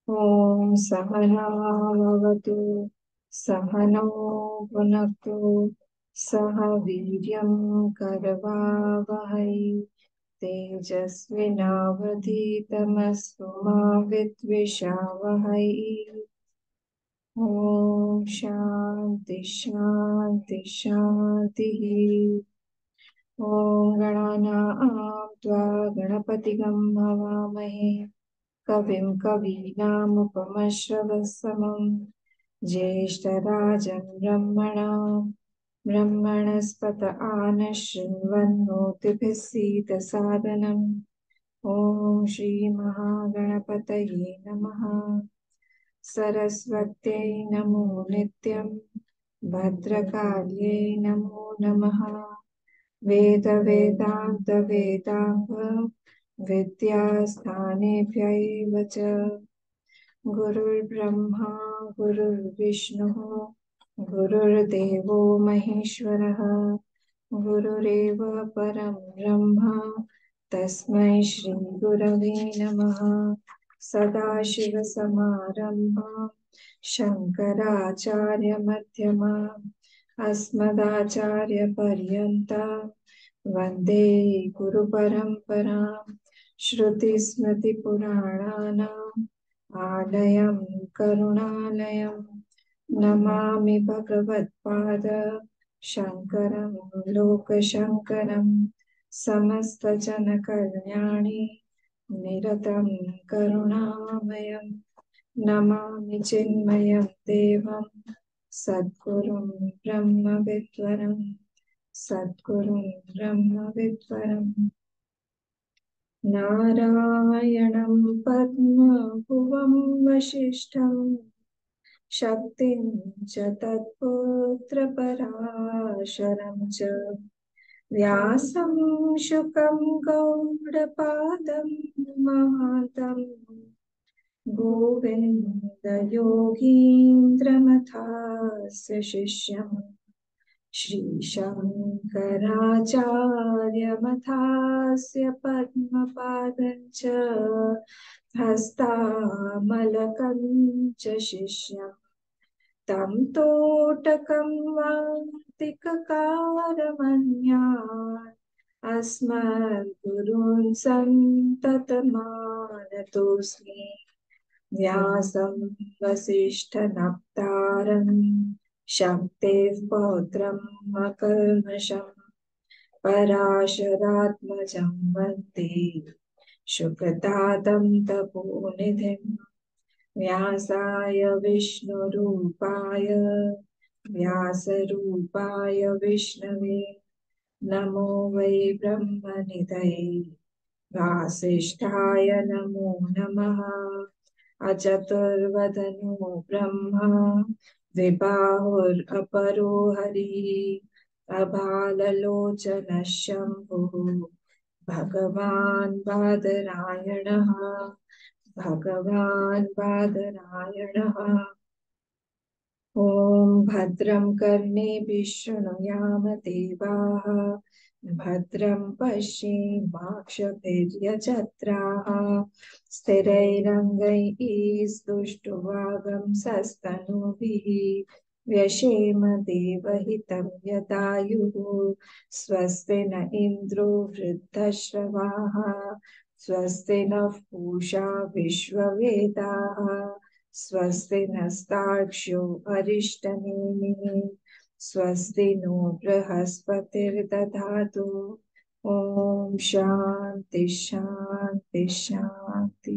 ॐ सहनावतु सहनौ भुनक्तु सह वीर्यं करवावहै तेजस्विनावधीतमस्तु मा विद्विषावहै। ॐ शान्ति शान्ति शान्तिः। ॐ गणानां त्वा गणपतिगं हवामहे कविं कवीनामुपमश्रवस्तमं ज्येष्ठराजं ब्रह्मणस्पत आनशृण्वन्नोतिभिः सीदसादनम्। ॐ श्रीमहागणपतये नमः। सरस्वत्यै नमो नित्यं भद्रकाल्यै नमो नमः। वेदान्त विद्यास्थानेभ्यैव च गुरुर्ब्रह्मा गुरुर्विष्णुः गुरुर्देवो महेश्वरः गुरुरेव परं ब्रह्म तस्मै श्रीगुरवे नमः। सदाशिवसमारम्भां शङ्कराचार्यमध्यमाम् अस्मदाचार्यपर्यन्तां वन्दे गुरुपरम्पराम्। श्रुतिस्मृतिपुराणानाम् आलयं करुणालयं नमामि भगवत्पाद शङ्करं लोकशङ्करं। समस्तजनकल्याणे निरतं करुणामयं नमामि चिन्मयं देवं सद्गुरुं ब्रह्मविद्वरं सद्गुरुं ब्रह्मविद्वरम्। नारायणं पद्मभुवं वसिष्ठं शक्तिं च तत्पुत्रपराशरं च व्यासं शुकं गौडपादं महान्तं गोविन्दयोगीन्द्रमथास्य शिष्यम् श्रीशङ्कराचार्यमथास्य पद्मपादं च हस्तामलकं च शिष्यम् तं तोटकं वातिककारमन्यान् अस्मद्गुरून् सन्ततमानतोऽस्मि। व्यासं वसिष्ठनप्तारं शक्तेः पौत्रं अकल्मषम् पराशरात्मजं वन्दे शुकतातं तपोनिधिम्। व्यासाय विष्णुरूपाय व्यासरूपाय विष्णवे नमो वै ब्रह्मनिधये वासिष्ठाय नमो नमः। अचतुर्वदनो ब्रह्मा द्विबाहुरपरो हरिः अभाललोचनः शम्भुः भगवान् बादरायणः भगवान् बादरायणः। ॐ भद्रं कर्णेभिः शृणुयाम देवाः भद्रं पश्येमाक्षभिर्यजत्राः स्थिरैरङ्गैस्तुष्टुवागंसस्तनूभिः व्यशेम देवहितं यदायुः। स्वस्ति न इन्द्रो वृद्धश्रवाः स्वस्ति नः पूषा विश्ववेदाः स्वस्ति नस्तार्क्ष्यो अरिष्टनेमिः स्वस्ति नो बृहस्पतिर्दधातु। ॐ शान्ति शान्ति शान्ति।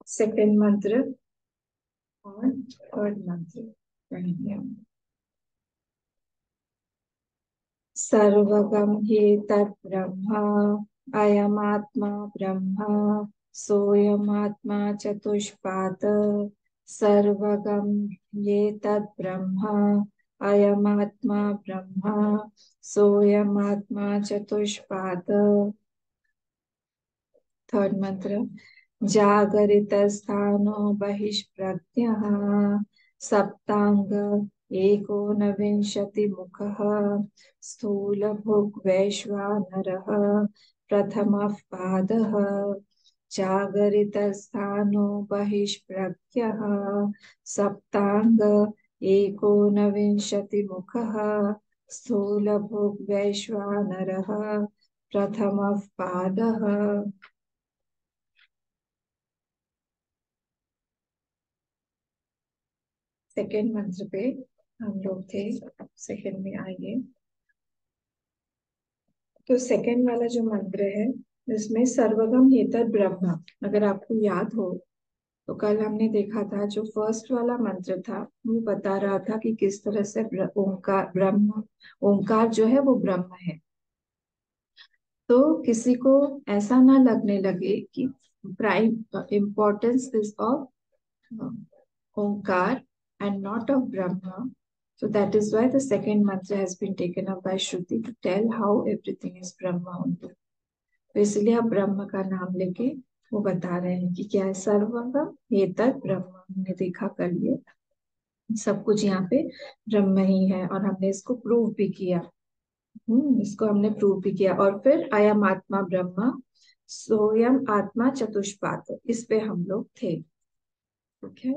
सेकंड मंत्र और थर्ड मंत्र पढ़ेंगे हम। सर्वगम ह्येतत् ब्रह्म अयमात्मा ब्रह्म सोऽयमात्मा चतुष्पाद सर्वगम ह्येतत् ब्रह्म अयमात्मा ब्रह्म सोऽयमात्मा चतुष्पाद। थर्ड मंत्र। जागरितस्थानो बहिष्प्रज्ञः सप्तांग एकोनविंशतिमुखः स्थूलभुग्वैश्वानरः प्रथमः पादः। जागरितस्थानो बहिष्प्रज्ञः सप्तांग एकोनविंशतिमुखः स्थूलभुग्वैश्वानरः प्रथमः पादः। सेकेंड मंत्र पे हम लोग थे, सेकेंड में आएंगे। तो सेकेंड वाला जो मंत्र है इसमें सर्वगम हेतु ब्रह्म, अगर आपको याद हो तो कल हमने देखा था जो फर्स्ट वाला मंत्र था वो बता रहा था कि किस तरह से ओंकार ब्रह्म, ओंकार जो है वो ब्रह्म है। तो किसी को ऐसा ना लगने लगे कि prime importance is of Omkar and not of Brahma. So that is why the second mantra has been taken up by Shruti to tell how everything is Brahma only. तो इसलिए आप ब्रह्म का नाम लेके वो बता रहे हैं कि क्या है सर्वगम एतत् ब्रह्म। हमने देखा कल ये सब कुछ यहाँ पे ब्रह्म ही है और हमने इसको प्रूव भी किया। इसको हमने प्रूव भी किया। और फिर अयम आत्मा ब्रह्म सोयम आत्मा चतुष्पाद, इस पे हम लोग थे। ओके।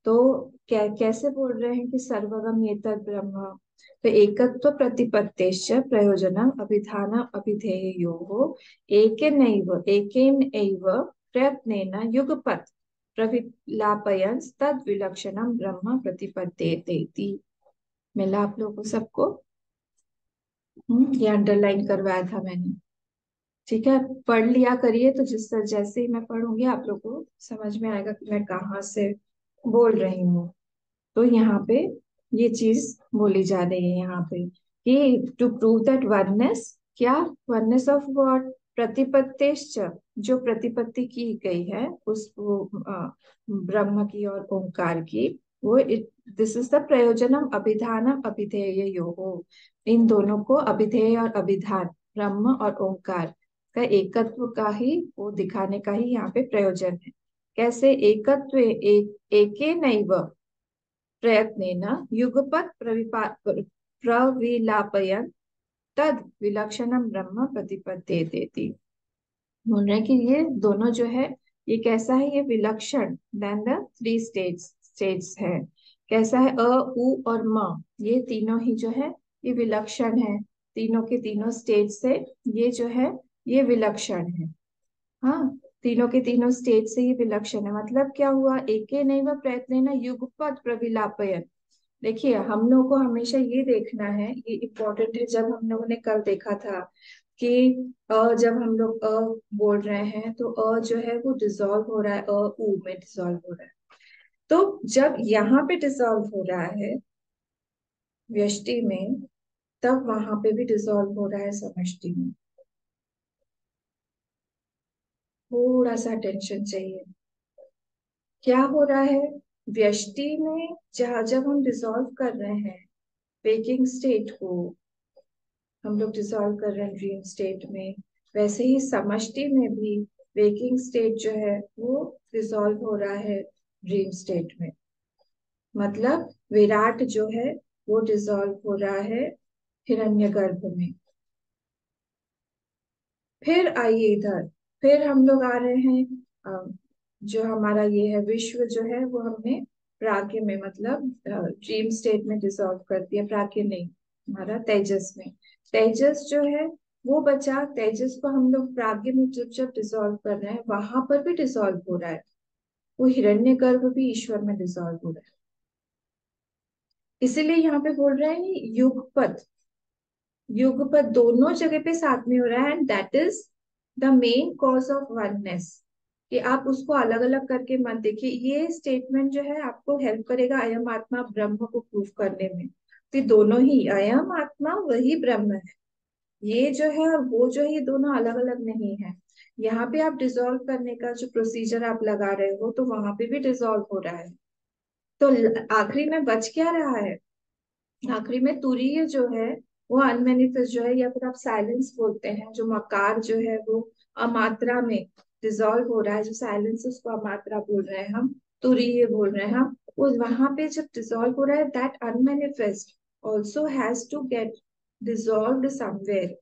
तो कैसे बोल रहे हैं कि सर्वगम एतद् ब्रह्म। तो एकत्व प्रतिपत्तेश्च प्रयोजनम अभिधान अभिधेययोः एकेनैव एकेनैव प्रयत्नेन युगपत् प्रविलापयन् तद् विलक्षणं ब्रह्म प्रतिपद्येते इति। मिला आप लोगों को सबको? ये अंडरलाइन करवाया था मैंने। ठीक है, पढ़ लिया करिए तो जिस जैसे ही मैं पढ़ूंगी आप लोगों को समझ में आएगा कि मैं कहाँ से बोल रही हूँ। तो यहाँ पे ये चीज बोली जा रही है यहाँ पे कि टू प्रूव दैट वननेस, क्या वननेस ऑफ व्हाट, प्रतिपत्तिश्च, जो प्रतिपत्ति की गई है उस ब्रह्म की और ओंकार की, वो दिस इज द प्रयोजनम अभिधानम अभिधेययोः। इन दोनों को अभिधेय और अभिधान, ब्रह्म और ओंकार का एकत्व का ही वो दिखाने का ही यहाँ पे प्रयोजन है। कैसे एकत्व एकेनैव प्रयत्नेन युगपत् प्रविलापयन् तद विलक्षणम ब्रह्म प्रतिपद्येते। बोल रहे हैं कि ये दोनों जो है ये कैसा है, ये विलक्षण देन द थ्री स्टेट्स है। कैसा है, अ उ और म, ये तीनों ही जो है ये विलक्षण है। तीनों के तीनों स्टेट से ये जो है ये विलक्षण है। हाँ, तीनों के तीनों स्टेट से ये विलक्षण है। मतलब क्या हुआ, एके नहीं वह प्रयत्न न युगपत् प्रविलापयन। देखिए हम लोगों को हमेशा ये देखना है, ये इम्पोर्टेंट है। जब हम लोगों ने कल देखा था कि जब हम लोग बोल रहे हैं तो जो है वो डिसॉल्व हो रहा है, ऊ में डिसॉल्व हो रहा है। तो जब यहाँ पे डिसॉल्व हो रहा है व्यष्टि में, तब वहां पे भी डिसॉल्व हो रहा है समष्टि में। थोड़ा सा टेंशन चाहिए। क्या हो रहा है व्यष्टि में, जहाँ जब हम डिसॉल्व कर रहे हैं वेकिंग स्टेट को, हम लोग डिसॉल्व कर रहे हैं ड्रीम स्टेट में, वैसे ही समष्टि में भी वेकिंग स्टेट जो है वो डिसॉल्व हो रहा है ड्रीम स्टेट में। मतलब विराट जो है वो डिसॉल्व हो रहा है हिरण्यगर्भ में। फिर आइए इधर, फिर हम लोग आ रहे हैं जो हमारा ये है विश्व जो है वो हमने प्राग्ञ में, मतलब ड्रीम स्टेट में डिसॉल्व कर दिया। प्राग्ञ नहीं, हमारा तेजस में। तेजस जो है वो बचा, तेजस को हम लोग प्राग्ञ में जब जब डिसॉल्व कर रहे हैं वहां पर भी डिसॉल्व हो रहा है। वो हिरण्यगर्भ भी ईश्वर में डिसॉल्व हो रहा है। इसीलिए यहाँ पे बोल रहे हैं युगपत, युगपत दोनों जगह पे साथ में हो रहा है। And that is the main cause of oneness, कि आप उसको अलग अलग करके मत देखिए। ये स्टेटमेंट जो है आपको हेल्प करेगा अयम आत्मा ब्रह्म को प्रूफ करने में। तो दोनों ही अयम आत्मा वही ब्रह्म है। ये जो है और वो जो है ये दोनों अलग अलग नहीं है। यहाँ पे आप डिसॉल्व करने का जो प्रोसीजर आप लगा रहे हो तो वहां पे भी डिसॉल्व हो रहा है। तो आखिरी में बच क्या रहा है? आखिरी में तुरीय जो है वो अनमेनिफेस्ट जो है, या फिर आप साइलेंस बोलते हैं, जो मकार जो है वो अमात्रा में डिसॉल्व हो रहा है। जो साइलेंस उसको अमात्रा बोल रहे हैं हम, तुरीय बोल रहे हैं हम। वो वहां पे जब डिसॉल्व हो रहा है, that unmanifest also has to get dissolved somewhere.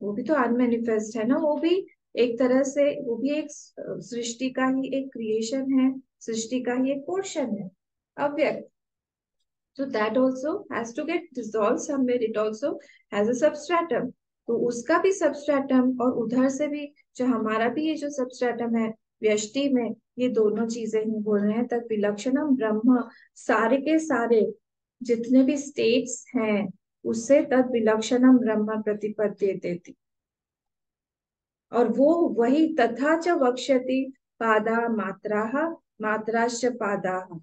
वो भी तो अनमेनिफेस्ट है ना, वो भी एक तरह से, वो भी एक सृष्टि का ही एक क्रिएशन है, सृष्टि का ही एक पोर्शन है, अव्यक्त। So that also has to get dissolved somewhere. It also has a substratum. तो उसका भी substratum और उधर से भी जो हमारा भी ये जो substratum है व्यष्टि में, ये दोनों चीजें ही बोल रहे हैं तद विलक्षणम ब्रह्म। सारे के सारे जितने भी स्टेट्स हैं उससे तद विलक्षणम ब्रह्म प्रतिपद्यते थी। और वो वही तथा च वक्ष्यति पादा मात्राः मात्राश्च पादाः,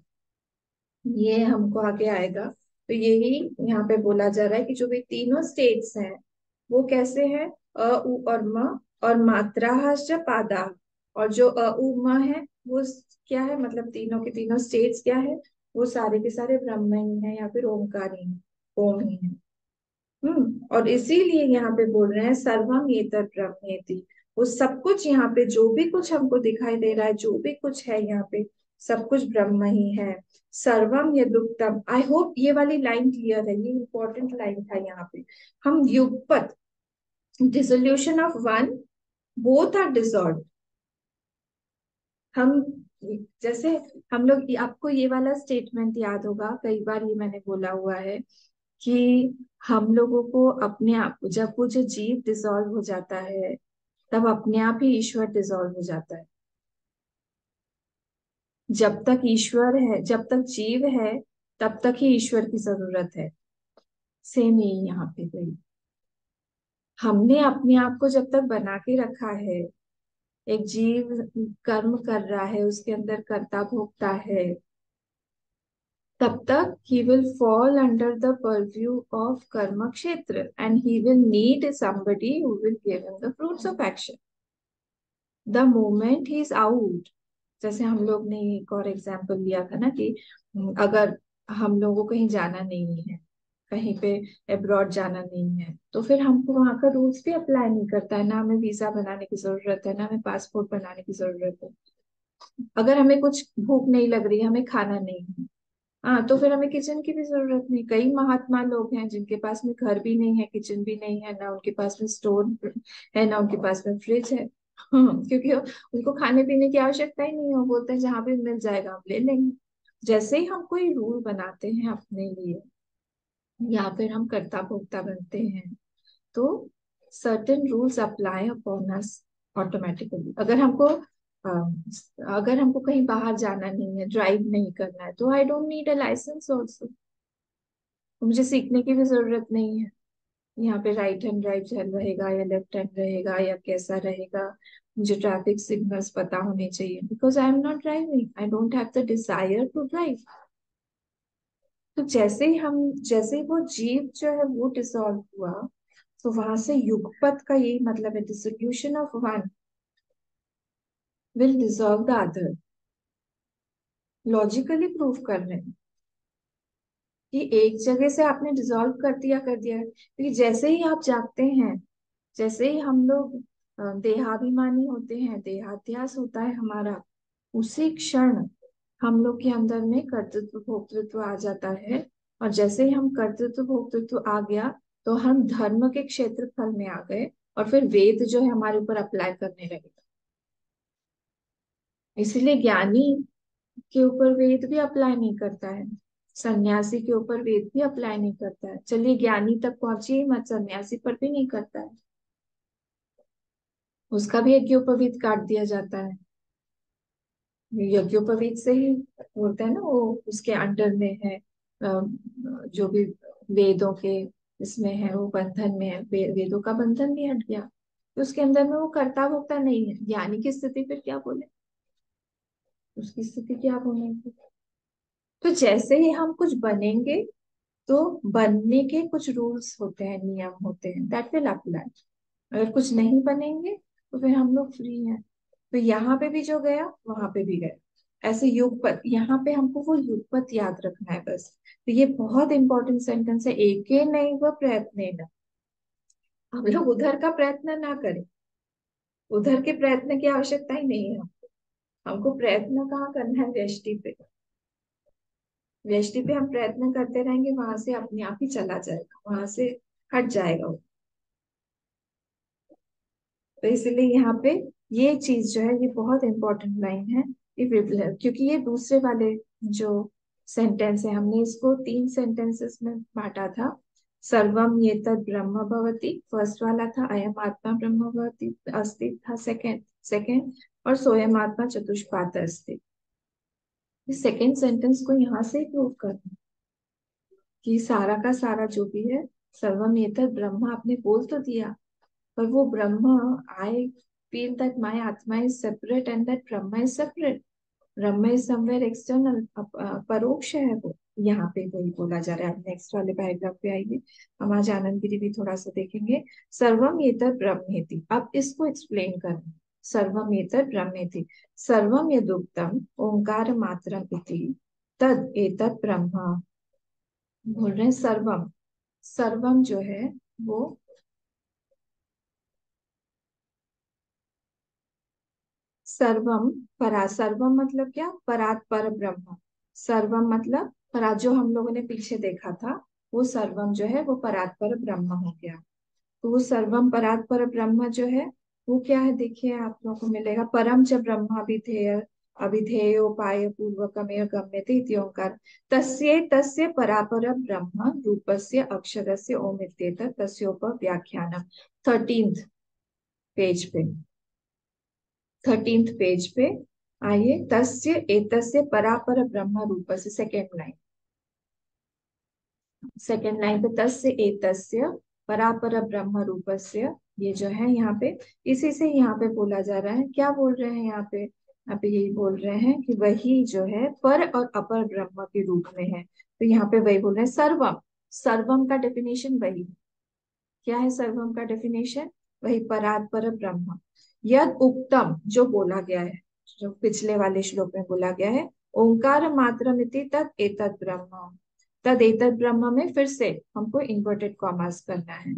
ये हमको आगे आएगा। तो यही यहाँ पे बोला जा रहा है कि जो भी तीनों स्टेट्स हैं वो कैसे हैं, अ उ और म, और मात्रा पादा। और जो अ उ म है वो क्या है, मतलब तीनों के तीनों स्टेट्स क्या है, वो सारे के सारे ब्रह्म ही है या फिर ओमकार ही है, ओम ही है। और इसीलिए यहाँ पे बोल रहे हैं सर्वम ये ब्रह्मेति। वो सब कुछ यहाँ पे जो भी कुछ हमको दिखाई दे रहा है, जो भी कुछ है यहाँ पे, सब कुछ ब्रह्म ही है। सर्वम यदुक्तम। आई होप ये वाली लाइन क्लियर है, ये इंपॉर्टेंट लाइन था यहाँ पे। हम युगपत, dissolution of one, both are dissolved. हम जैसे हम लोग, आपको ये वाला स्टेटमेंट याद होगा, कई बार ये मैंने बोला हुआ है कि हम लोगों को अपने आप, जब वो जो जीव डिसॉल्व हो जाता है तब अपने आप ही ईश्वर डिसॉल्व हो जाता है। जब तक ईश्वर है, जब तक जीव है, तब तक ही ईश्वर की जरूरत है। सेम यही यहाँ पे गई। हमने अपने आप को जब तक बना के रखा है, एक जीव कर्म कर रहा है, उसके अंदर कर्ता भोक्ता है, तब तक he will fall under the purview of karma kshetra and he will need somebody who will give him the fruits of action. The moment he is out, जैसे हम लोग ने एक और एग्जाम्पल लिया था ना कि अगर हम लोगों को कहीं जाना नहीं है, कहीं पे अब्रॉड जाना नहीं है, तो फिर हमको वहां का रूल्स भी अप्लाई नहीं करता है ना, हमें वीजा बनाने की जरूरत है, ना हमें पासपोर्ट बनाने की जरूरत है। अगर हमें कुछ भूख नहीं लग रही, हमें खाना नहीं है, हाँ, तो फिर हमें किचन की भी जरूरत नहीं। कई महात्मा लोग हैं जिनके पास में घर भी नहीं है, किचन भी नहीं है, ना उनके पास में स्टोर है, ना उनके पास में फ्रिज है। क्योंकि उनको खाने पीने की आवश्यकता ही नहीं है, वो बोलते हैं जहां भी मिल जाएगा हम ले लेंगे। जैसे ही हम कोई रूल बनाते हैं अपने लिए, या फिर हम कर्ता भोक्ता बनते हैं, तो certain rules apply upon us automatically. अगर हमको कहीं बाहर जाना नहीं है, ड्राइव नहीं करना है, तो I don't need a licence also. मुझे सीखने की भी जरूरत नहीं है यहाँ पे राइट हैंड ड्राइव चल रहेगा या लेफ्ट हैंड रहेगा या कैसा रहेगा। मुझे ट्रैफिक सिग्नल्स पता होने चाहिए, because I am not driving, I don't have the desire to drive. तो जैसे ही वो जीव जो है वो डिसॉल्व हुआ, तो वहां से युगपत का यही मतलब है, dissolution of one will dissolve the other. Logically prove कर रहे हैं कि एक जगह से आपने डिसॉल्व कर दिया है, क्योंकि जैसे ही आप जागते हैं, जैसे ही हम लोग देहाभिमानी होते हैं, देहाध्यास होता है हमारा, उसी क्षण हम लोग के अंदर में कर्तृत्व भोक्तृत्व आ जाता है। और जैसे ही हम कर्तृत्व भोक्तृत्व आ गया, तो हम धर्म के क्षेत्रफल में आ गए, और फिर वेद जो है हमारे ऊपर अप्लाई करने लगे। इसीलिए ज्ञानी के ऊपर वेद भी अप्लाई नहीं करता है, सन्यासी के ऊपर वेद भी अप्लाई नहीं करता है। चलिए ज्ञानी तक पहुंचिए मत, सन्यासी पर भी नहीं करता है, उसका भी यज्ञोपवीत काट दिया जाता है। यज्ञोपवीत से ही बोलते हैं ना, वो उसके अंडर में है, जो भी वेदों के इसमें है वो बंधन में है, वेदों का बंधन भी हट गया, तो उसके अंदर में वो कर्ता भोक्ता नहीं है। ज्ञानी की स्थिति फिर क्या बोले, उसकी स्थिति क्या बोलेंगे। तो जैसे ही हम कुछ बनेंगे, तो बनने के कुछ रूल्स होते हैं, नियम होते हैं, दैट विल अप्लाई। अगर कुछ नहीं बनेंगे तो फिर हम लोग फ्री हैं। तो यहाँ पे भी जो गया वहां पे भी गया। ऐसे युगपत, यहाँ पे हमको वो युगपत याद रखना है बस। तो ये बहुत इंपॉर्टेंट सेंटेंस है, एके नैव प्रयत्नेन। हम लोग उधर का प्रयत्न ना करें, उधर के प्रयत्न की आवश्यकता ही नहीं है। हमको प्रयत्न कहाँ करना है? व्यष्टि पे। व्यष्टि पे हम प्रयत्न करते रहेंगे, वहां से अपने आप ही चला जाएगा, वहां से हट जाएगा वो। तो इसलिए यहाँ पे ये चीज जो है, ये बहुत इंपॉर्टेंट लाइन है। क्योंकि ये दूसरे वाले जो सेंटेंस है, हमने इसको 3 सेंटेंसेस में बांटा था। सर्वम ये तद ब्रह्म भवति फर्स्ट वाला था, अयम आत्मा ब्रह्म भवति अस्ति था सेकंड सेकंड, और सोयम आत्मा चतुष्पाद अस्ति। सेकंड सेंटेंस को यहाँ से प्रूव करना कि सारा का सारा जो भी है, सर्वम ये तद ब्रह्म आपने बोल तो दिया, पर वो ब्रह्म, आई फील दैट माय आत्मा is separate and that Brahma is separate. Brahma is somewhere external, परोक्ष है वो। यहाँ पे वही बोला जा रहा है। नेक्स्ट वाले पैराग्राफ पे आइए, हम आज आनंद गिरी भी थोड़ा सा देखेंगे। सर्वम एतत् ब्रह्मेति, अब इसको एक्सप्लेन करना। सर्वम एतत् ब्रह्मेति, सर्वम यदुक्तम ओंकार मात्रम इति तद एतत् ब्रह्म। बोल रहे हैं सर्वम, सर्वम जो है वो सर्वम परा, सर्वम मतलब क्या? परात पर ब्रह्म। सर्वम मतलब परा, जो हम लोगों ने पीछे देखा था, वो सर्वम जो है वो परात पर ब्रह्म हो गया। तो वो सर्वम परात पर ब्रह्म जो है वो क्या है? देखिए आप लोगों को मिलेगा, परम च ब्रह्म अभिधेय अभिधेयोपाय पूर्वकमेव गम्यते इति ओंकार। तस्य तस्य परापर ब्रह्म रूपस्य अक्षरस्य ओम इत्येतत् तस्योपव्याख्यानम्। 13th पेज पे, 13th पेज पे आइए। तस्य एतस्य परापर ब्रह्म रूप से, सेकेंड लाइन पे तस्य एतस्य परापर ब्रह्म रूपस्य, ये जो है यहाँ पे, इसी से यहाँ पे बोला जा रहा है। क्या बोल रहे हैं यहाँ पे? यहाँ पे यही बोल रहे हैं कि वही जो है पर और अपर ब्रह्म के रूप में है। तो यहाँ पे वही बोल रहे हैं सर्वम। सर्वम का डेफिनेशन वही, क्या है सर्वम का डेफिनेशन? वही परात् पर ब्रह्म। यद उक्तम, जो बोला गया है, जो पिछले वाले श्लोक में बोला गया है, ओंकार मात्रमिति तद एतद ब्रह्म। तद एतद ब्रह्म में फिर से हमको इन्वर्टेड कॉमास करना है,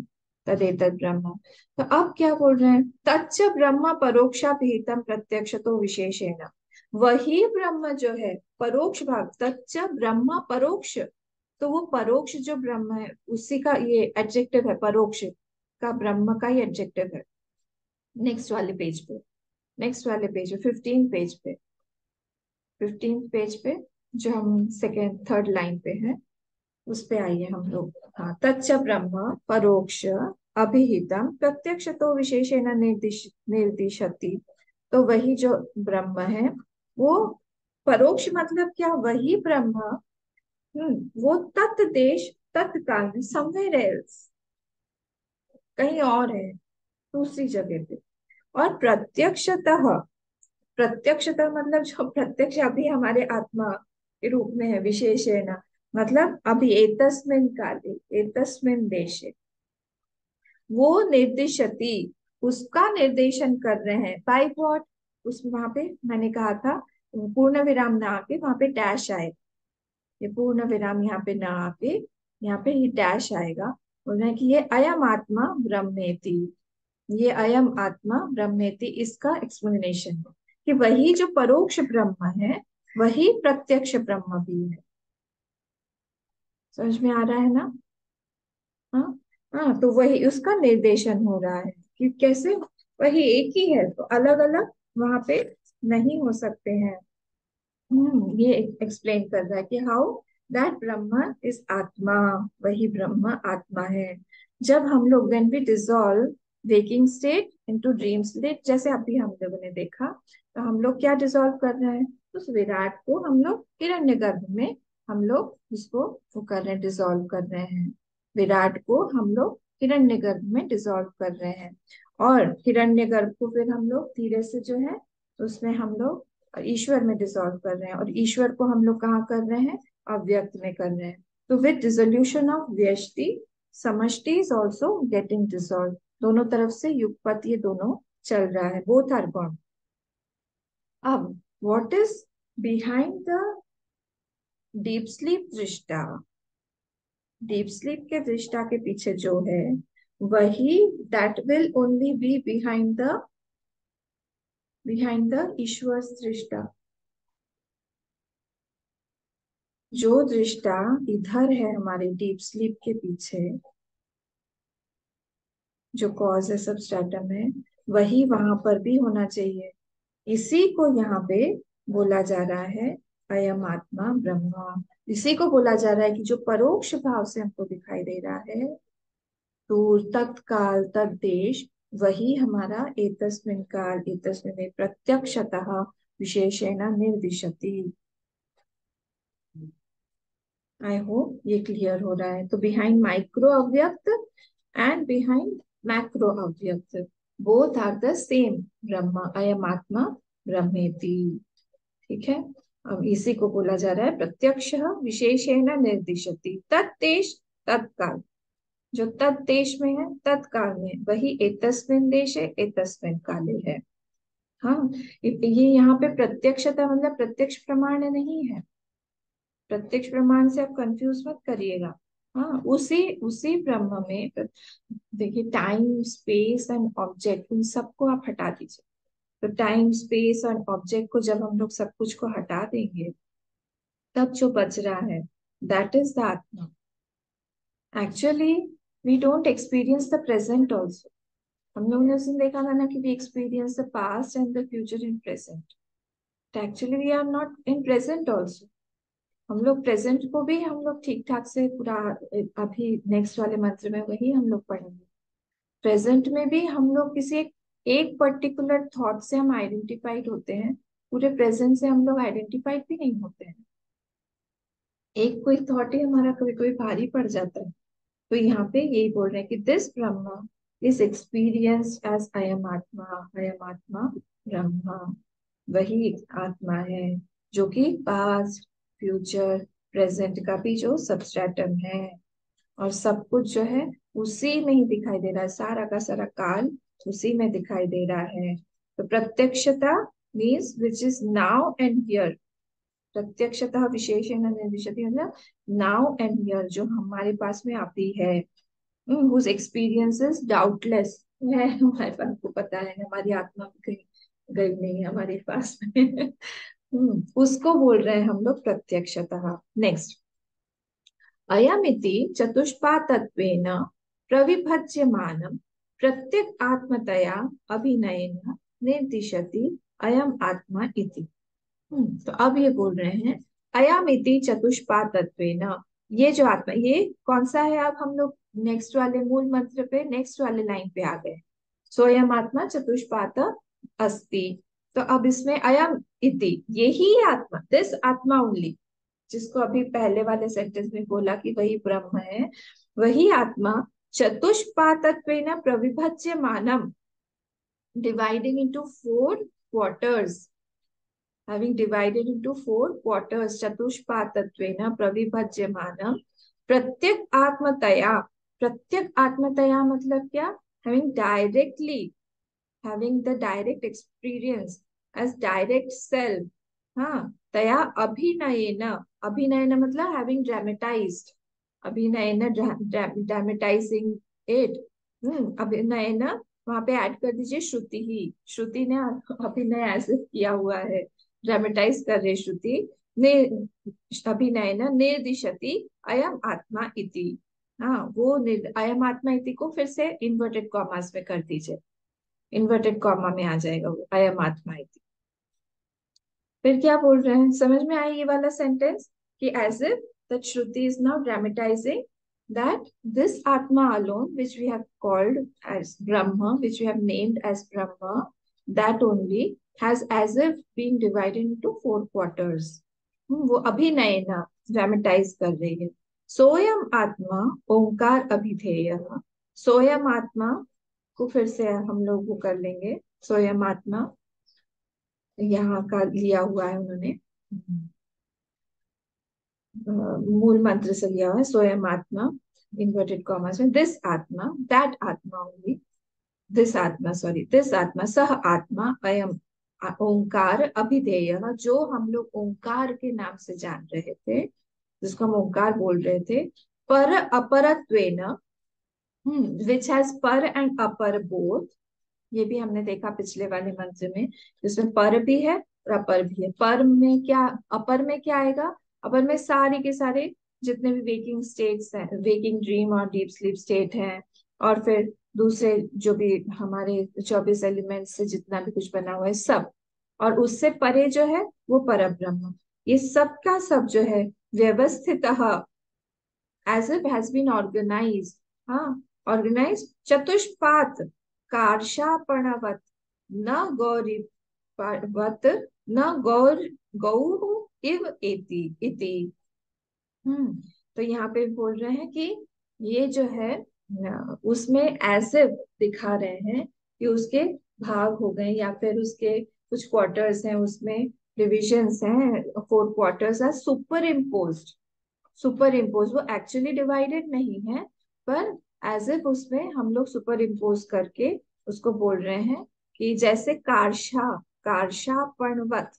तद एतद ब्रह्म। तो अब क्या बोल रहे हैं? तच्च ब्रह्म परोक्षाभिहितम प्रत्यक्ष तो विशेषेण। वही ब्रह्म जो है परोक्ष भाग, तच्च ब्रह्म परोक्ष, तो वो परोक्ष जो ब्रह्म है उसी का ये एडजेक्टिव है, परोक्ष का ब्रह्म का ही एडजेक्टिव है। नेक्स्ट वाले पेज पे, नेक्स्ट वाले पेज पे, 15 पेज पे, 15 पेज पे, जो हम सेकेंड थर्ड लाइन पे है, उस पे आइए हम लोग। हाँ, तच्च ब्रह्म परोक्ष अभिहितम प्रत्यक्ष तो विशेषेण निर्दिशति। तो वही जो ब्रह्म है वो परोक्ष मतलब क्या? वही ब्रह्म, वो तत्देश, तत्काल में, समवेयर एल्स, कहीं और है, दूसरी जगह पे। और प्रत्यक्षतः, प्रत्यक्षतः मतलब जो प्रत्यक्ष अभी हमारे आत्मा के रूप में है, विशेष है ना, मतलब अभी एतस्मिन काले एतस्मिन देशे, वो निर्दिशति, उसका निर्देशन कर रहे हैं। By what? उस वहां पे मैंने कहा था पूर्ण विराम ना आके वहां पे डैश आए, ये पूर्ण विराम यहाँ पे ना आके यहाँ पे ये डैश आएगा। बोल रहे हैं कि ये अयम आत्मा ब्रह्मेति, ये अयम आत्मा ब्रह्मेति, इसका एक्सप्लेनेशन है कि वही जो परोक्ष ब्रह्म है वही प्रत्यक्ष ब्रह्म भी है। समझ में आ रहा है ना? हाँ, हाँ, तो वही उसका निर्देशन हो रहा है कि कैसे वही एक ही है तो अलग अलग वहां पे नहीं हो सकते हैं। ये एक्सप्लेन कर रहा है कि हाउ दैट ब्रह्म इज आत्मा, वही ब्रह्म आत्मा है। जब हम लोग when we dissolve waking state into dream state, जैसे अभी हम लोगों ने देखा, तो हम लोग क्या डिसॉल्व कर रहे हैं? उस विराट को हम लोग हिरण्यगर्भ में, हम लोग उसको वो कर रहे हैं, डिसॉल्व कर रहे हैं। विराट को हम लोग हिरण्यगर्भ में डिसॉल्व कर रहे हैं। और हिरण्यगर्भ को फिर हम लोग धीरे से जो है उसमें हम लोग ईश्वर में डिसॉल्व कर रहे हैं। और ईश्वर को हम लोग कहाँ कर रहे हैं? अव्यक्त में कर रहे हैं। तो विद डिसोल्यूशन ऑफ व्यष्टि समष्टि इज ऑल्सो गेटिंग डिसॉल्व। दोनों तरफ से युगपत ये दोनों चल रहा है, बोथ आर गॉन। अब what is behind the deep sleep दृष्टा? डीप स्लीप के दृष्टा के पीछे जो है वही, that will only be behind the ईश्वर दृष्टा। जो दृष्टा इधर है हमारे डीप स्लीप के पीछे, जो कॉज है सबस्ट्रेटम है, वही वहां पर भी होना चाहिए। इसी को यहाँ पे बोला जा रहा है अयम आत्मा ब्रह्मा। इसी को बोला जा रहा है कि जो परोक्ष भाव से हमको दिखाई दे रहा है, दूर तत्काल तद्देश, वही हमारा एतस्मिन् काल एतस्मिन् प्रत्यक्षतः विशेषेण निर्दिशति। आई होप ये क्लियर हो रहा है। तो बिहाइंड माइक्रो अव्यक्त एंड बिहाइंड मैक्रो अव्यक्त, both are the same Brahma, अयम आत्मा ब्रह्मेति। ठीक है। अब इसी को बोला जा रहा है प्रत्यक्ष विशेषेण निर्दिशति। तत्देश तत्काल, जो तत्देश में है तत्काल में, वही एतस्मिन् देशे एतस्मिन् काले है। हाँ, ये यहाँ पे प्रत्यक्षता मतलब प्रत्यक्ष प्रमाण नहीं है। प्रत्यक्ष प्रमाण से आप कंफ्यूज मत करिएगा। हाँ, उसी उसी ब्रह्म में देखिए, टाइम स्पेस एंड ऑब्जेक्ट, उन सबको आप हटा दीजिए। तो टाइम स्पेस और ऑब्जेक्ट को जब हम लोग सब कुछ को हटा देंगे, तब जो बच रहा है दैट इज द आत्मा। Actually we don't experience the present also. हम लोग ने उस दिन देखा था ना कि we experience the past and the future in present. Actually we are not in present also. हम लोग प्रेजेंट को भी हम लोग ठीक ठाक से पूरा, अभी नेक्स्ट वाले मंत्र में वही हम लोग पढ़ेंगे। प्रेजेंट में भी हम लोग किसी एक पर्टिकुलर थॉट से हम आइडेंटिफाइड होते हैं, पूरे प्रेजेंट से हम लोग आइडेंटिफाइड भी नहीं होते हैं। एक कोई थॉट ही हमारा कभी कभी भारी पड़ जाता है। तो यहाँ पे यही बोल रहे हैं कि this Brahma is experienced as अयम आत्मा। अयम आत्मा ब्रह्मा वही आत्मा है जो कि पास्ट फ्यूचर प्रेजेंट का भी जो सबस्ट्रेटम है, और सब कुछ जो है उसी में ही दिखाई दे रहा है। सारा का सारा काल उसी में दिखाई दे रहा है। तो प्रत्यक्षता means which is now and here. प्रत्यक्षतः विशेषण निर्दिशति मतलब नाउ एंड हियर, जो हमारे पास में अभी है। whose experiences doubtless है हमारे पास, को पता है हमारी आत्मा भी कहीं गई नहीं है हमारे पास में। उसको बोल रहे हैं हम लोग प्रत्यक्षतः। नेक्स्ट, अयमिति चतुष्पादत्वेन प्रविभज्यमानं प्रत्यक आत्मतया अभिनयेन निर्दिशति अयम आत्मा इति। तो अब ये बोल रहे हैं अयमिति चतुष्पादत्वेन, ये जो आत्मा, ये कौन सा है? अब हम लोग नेक्स्ट वाले मूल मंत्र पे, नेक्स्ट वाले लाइन पे आ गए। सोयम आत्मा चतुष्पाद अस्ति। तो अब इसमें अयम इति, यही आत्मा, दिस आत्मा ओनली, जिसको अभी पहले वाले सेंटेंस में बोला कि वही ब्रह्म है, वही आत्मा चतुष्पादत्वेन प्रविभज्यमानम, dividing into four quarters, having divided into four quarters, चतुष्पादत्वेन प्रविभज्यमानम प्रत्यक आत्मतया। प्रत्यक आत्मतया मतलब क्या? having directly, having the direct experience as direct self। हाँ, तया अभिनयेन, अभिनयन मतलब having dramatized, अभिनयन ड्रामेटाइजिंग इट। अभिनयन, वहां पे ऐड कर दीजिए श्रुति ही, श्रुति ने अभिनय ऐसे किया हुआ है, ड्रामेटाइज कर रही श्रुति ने। अभिनयन निर्दिशति अयम आत्मा इति। हाँ, वो अयम आत्मा इति को फिर से इन्वर्टेड कॉमास में कर दीजिए, इन्वर्टेड कॉमा में आ जाएगा वो अयम आत्मा इति। फिर क्या बोल रहे हैं, समझ में आया ये वाला सेंटेंस कि एज इफ दैट श्रुति is now dramatising that this Atma alone, which we have called as Brahma, which we have named as Brahma, that only has as if been divided into four quarters। वो अभिनय ना dramatise कर रही है। सोयम आत्मा ओंकार अभिधेय। सोयम आत्मा को फिर से हम लोग वो कर लेंगे। सोयम आत्मा यहाँ का लिया हुआ है उन्होंने, मूल मंत्र से लिया हुआ है, स्वयं आत्मा, इन्वर्टेड कॉमर्स में, दिस आत्मा, दैट आत्मा ओनली, दिस आत्मा, सॉरी, दिस आत्मा, सह आत्मा, अयम ओंकार अभिधेय, जो हम लोग ओंकार के नाम से जान रहे थे, जिसको हम ओंकार बोल रहे थे, पर अपरत्वेन, विच हैज पर एंड अपर बोथ, ये भी हमने देखा पिछले वाले मंत्र में, जिसमें पर भी है और अपर भी है। पर में क्या, अपर में क्या आएगा, अपर में सारे के सारे जितने भी वेकिंग स्टेट्स हैं, वेकिंग ड्रीम और डीप स्लीप स्टेट हैं, और फिर दूसरे जो भी हमारे 24 एलिमेंट्स से जितना भी कुछ बना हुआ है सब, और उससे परे जो है वो पर ब्रह्म, ये सब का सब जो है व्यवस्थित, as if has been organized, हाँ, organized चतुष्पात कार्षापणवत, न गौरीवत, न गौर इव इति इति। तो यहाँ पे बोल रहे हैं कि ये जो है उसमें ऐसे दिखा रहे हैं कि उसके भाग हो गए, या फिर उसके कुछ क्वार्टर्स हैं, उसमें डिविजन्स हैं, 4 quarters are superimposed, superimpose, वो एक्चुअली डिवाइडेड नहीं है, पर एज इफ उसमें हम लोग सुपर इम्पोज करके उसको बोल रहे हैं कि जैसे कार्षा, कार्षापणवत,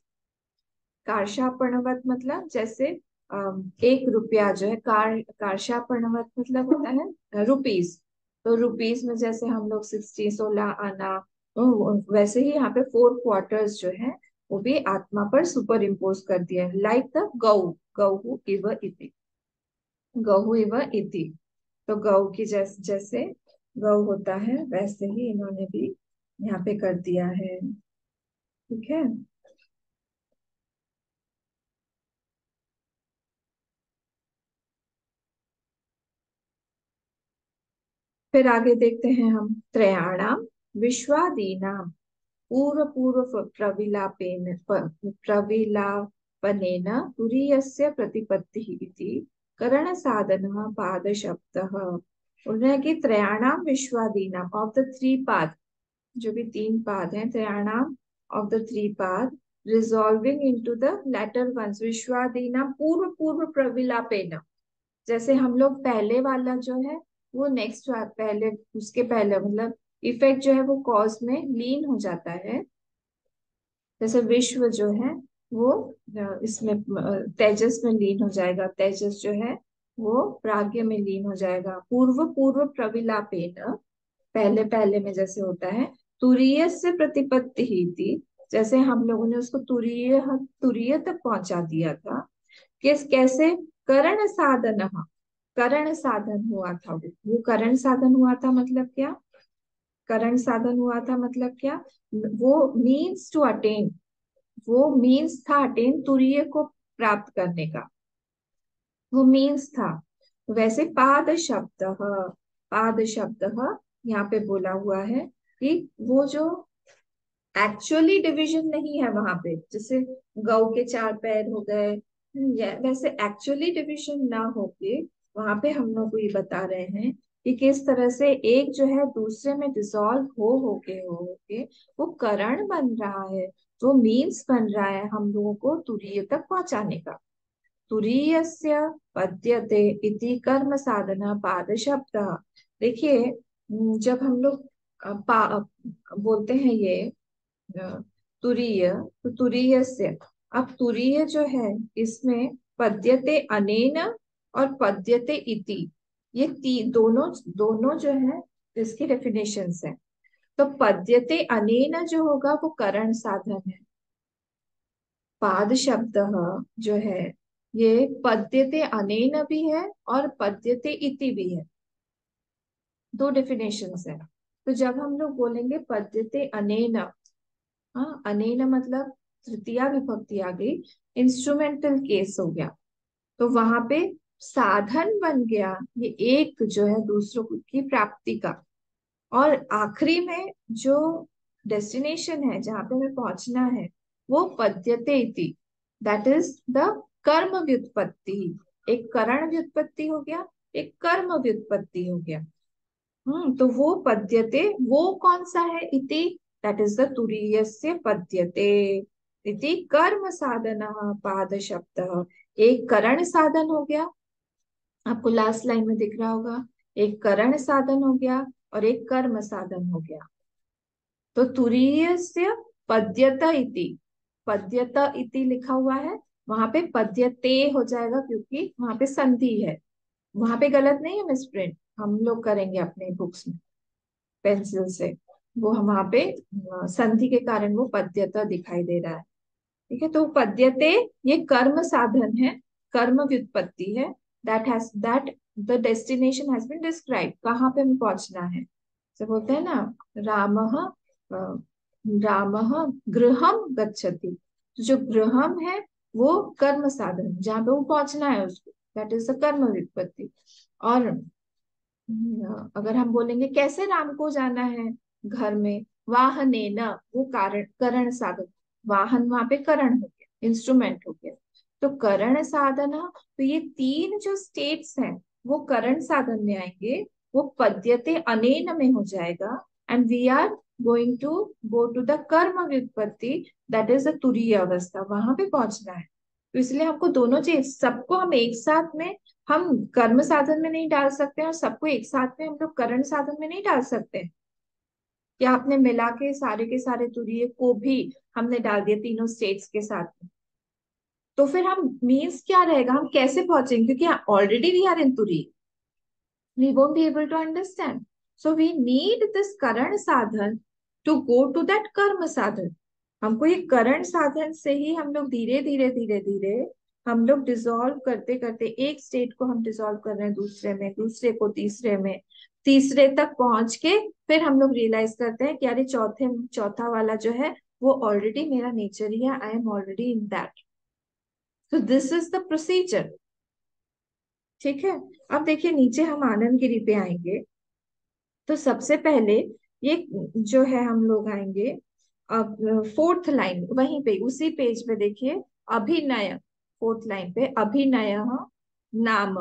कार्षापणवत मतलब जैसे 1 रुपया जो है, कार्षापणवत मतलब होता है रुपीज, तो रुपीज में जैसे हम लोग 60, 16 आना, तो वैसे ही यहाँ पे 4 क्वार्टर्स जो है वो भी आत्मा पर सुपर इम्पोज कर दिया है, लाइक द गौ, गौ इव इति, गहु इव इति, तो गौ की जैसे गौ होता है वैसे ही इन्होंने भी यहाँ पे कर दिया है। ठीक है। फिर आगे देखते हैं हम, त्रयाणाम विश्वादीनाम पूर्व पूर्व प्रविलापेन प्रविलापनेन तुरीयस्य प्रतिपत्ति इति करण साधन पाद शब्दः। बोल रहे हैं कि त्रयाणाम विश्वादीनाम, ऑफ द 3 पाद, जो भी 3 पाद हैं, त्रयाणाम ऑफ द 3 पाद, resolving into the latter ones, विश्वादीना पूर्व पूर्व प्रविलापेन, जैसे हम लोग पहले वाला जो है वो नेक्स्ट पहले, उसके पहले मतलब इफेक्ट जो है वो कॉज में लीन हो जाता है, जैसे विश्व जो है वो इसमें तेजस में लीन हो जाएगा, तेजस जो है वो प्राज्ञ में लीन हो जाएगा, पूर्व पूर्व प्रविलापेन, पहले पहले में जैसे होता है, तुरीय से प्रतिपत्ति ही थी, जैसे हम लोगों ने उसको तुरीय तुरीय तक पहुंचा दिया था, कैसे, करण साधन, करण साधन हुआ था, वो करण साधन हुआ था मतलब क्या, करण साधन हुआ था मतलब क्या, वो मीन्स टू अटेन, वो मीन्स था अटेन, तुरीय को प्राप्त करने का, वो मीन्स था। वैसे पाद शब्द, पाद शब्द यहाँ पे बोला हुआ है कि वो जो एक्चुअली डिवीजन नहीं है वहां पे, जैसे गौ के 4 पैर हो गए, वैसे एक्चुअली डिवीजन ना होके वहां पे हम लोग को ये बता रहे हैं कि किस तरह से एक जो है दूसरे में डिसॉल्व हो के वो करण बन रहा है, वो मीन्स बन रहा है हम लोगों को तुरीय तक पहुंचाने का। तुरीयस्य पद्यते इति कर्म साधना पाद शब्द। देखिए, जब हम लोग बोलते हैं ये तुरीय, तो तुरीय से, अब तुरीय जो है इसमें पद्यते अनेन और पद्यते इति, ये दोनों दोनों जो है इसकी डेफिनेशंस है। तो पद्यते अनेन जो होगा वो करण साधन है, पाद शब्द जो है ये पद्यते अनेन भी है और पद्यते इति भी है, 2 डेफिनेशंस है। तो जब हम लोग बोलेंगे पद्यते अनेन, हाँ, अनेन मतलब तृतीया विभक्ति आ गई, इंस्ट्रूमेंटल केस हो गया, तो वहां पे साधन बन गया ये एक जो है दूसरों की प्राप्ति का, और आखिरी में जो डेस्टिनेशन है जहाँ पे हमें पहुंचना है वो पद्यते इति, दैट इज द कर्म व्युत्पत्ति, एक करण व्युत्पत्ति हो गया, एक कर्म व्युत्पत्ति हो गया। तो वो पद्यते, वो कौन सा है, इति, दैट इज द तुरीयस्य पद्यते, इति कर्म साधन पाद शब्द, एक करण साधन हो गया, आपको लास्ट लाइन में दिख रहा होगा, एक करण साधन हो गया और एक कर्म साधन हो गया। तो तुरीयस्य पद्यत इति, पद्यत इति लिखा हुआ है, वहां पे पद्यते हो जाएगा क्योंकि वहां पे संधि है। वहां पे गलत नहीं है मिसप्रिंट, हम लोग करेंगे अपने बुक्स में पेंसिल से। वो हम वहां पे संधि के कारण वो पद्यता दिखाई दे रहा है। ठीक है, तो पद्यते ये कर्म साधन है, कर्म व्युत्पत्ति है। That the destination has been describe, कहाँ पे हमें पहुंचना है। जैसे बोलते हैं ना, रामः रामः गृहम गच्छति, तो जो गृहम है वो कर्म साधन, जहाँ पे वो पहुंचना है उसको, दैट इज द कर्म व्युत्पत्ति। और अगर हम बोलेंगे कैसे राम को जाना है घर में, वाहने न, वो कारण करण साधन, वाहन वहां पे करण हो गया, इंस्ट्रूमेंट हो गया। तो करण साधन, तो ये तीन जो स्टेट्स हैं वो करण साधन में आएंगे, वो पद्यते अनेन में हो जाएगा। And we are going to go to the कर्म व्युत्पत्ति, दैट इज द तुरीय अवस्था, वहां पे पहुंचना है। तो इसलिए हमको दोनों चीज, सबको हम एक साथ में, हम कर्म साधन में नहीं डाल सकते और सबको एक साथ में हम लोग करण साधन में नहीं डाल सकते। क्या आपने मिला के सारे तुरीय को भी हमने डाल दिया तीनों स्टेट्स के साथ में, तो फिर हम मीन्स क्या रहेगा, हम कैसे पहुंचेंगे, क्योंकि ऑलरेडी वी आर इन तुरी, we won't be able to understand. So we need this करण साधन to go to that कर्म साधन। हमको ये करण साधन से ही हम लोग धीरे धीरे धीरे धीरे हम लोग डिसॉल्व करते करते, एक स्टेट को हम डिसॉल्व कर रहे हैं दूसरे में, दूसरे को तीसरे में, तीसरे तक पहुंच के फिर हम लोग रियलाइज करते हैं कि अरे चौथा वाला जो है वो ऑलरेडी मेरा नेचर ही है, I am already in that. तो दिस इज द प्रोसीजर। ठीक है, अब देखिए नीचे हम आनंद गिरी पे आएंगे। तो सबसे पहले ये जो है हम लोग आएंगे, अब फोर्थ लाइन वहीं पे उसी पेज पे देखिए, अभिनय, फोर्थ लाइन पे अभिनय नाम।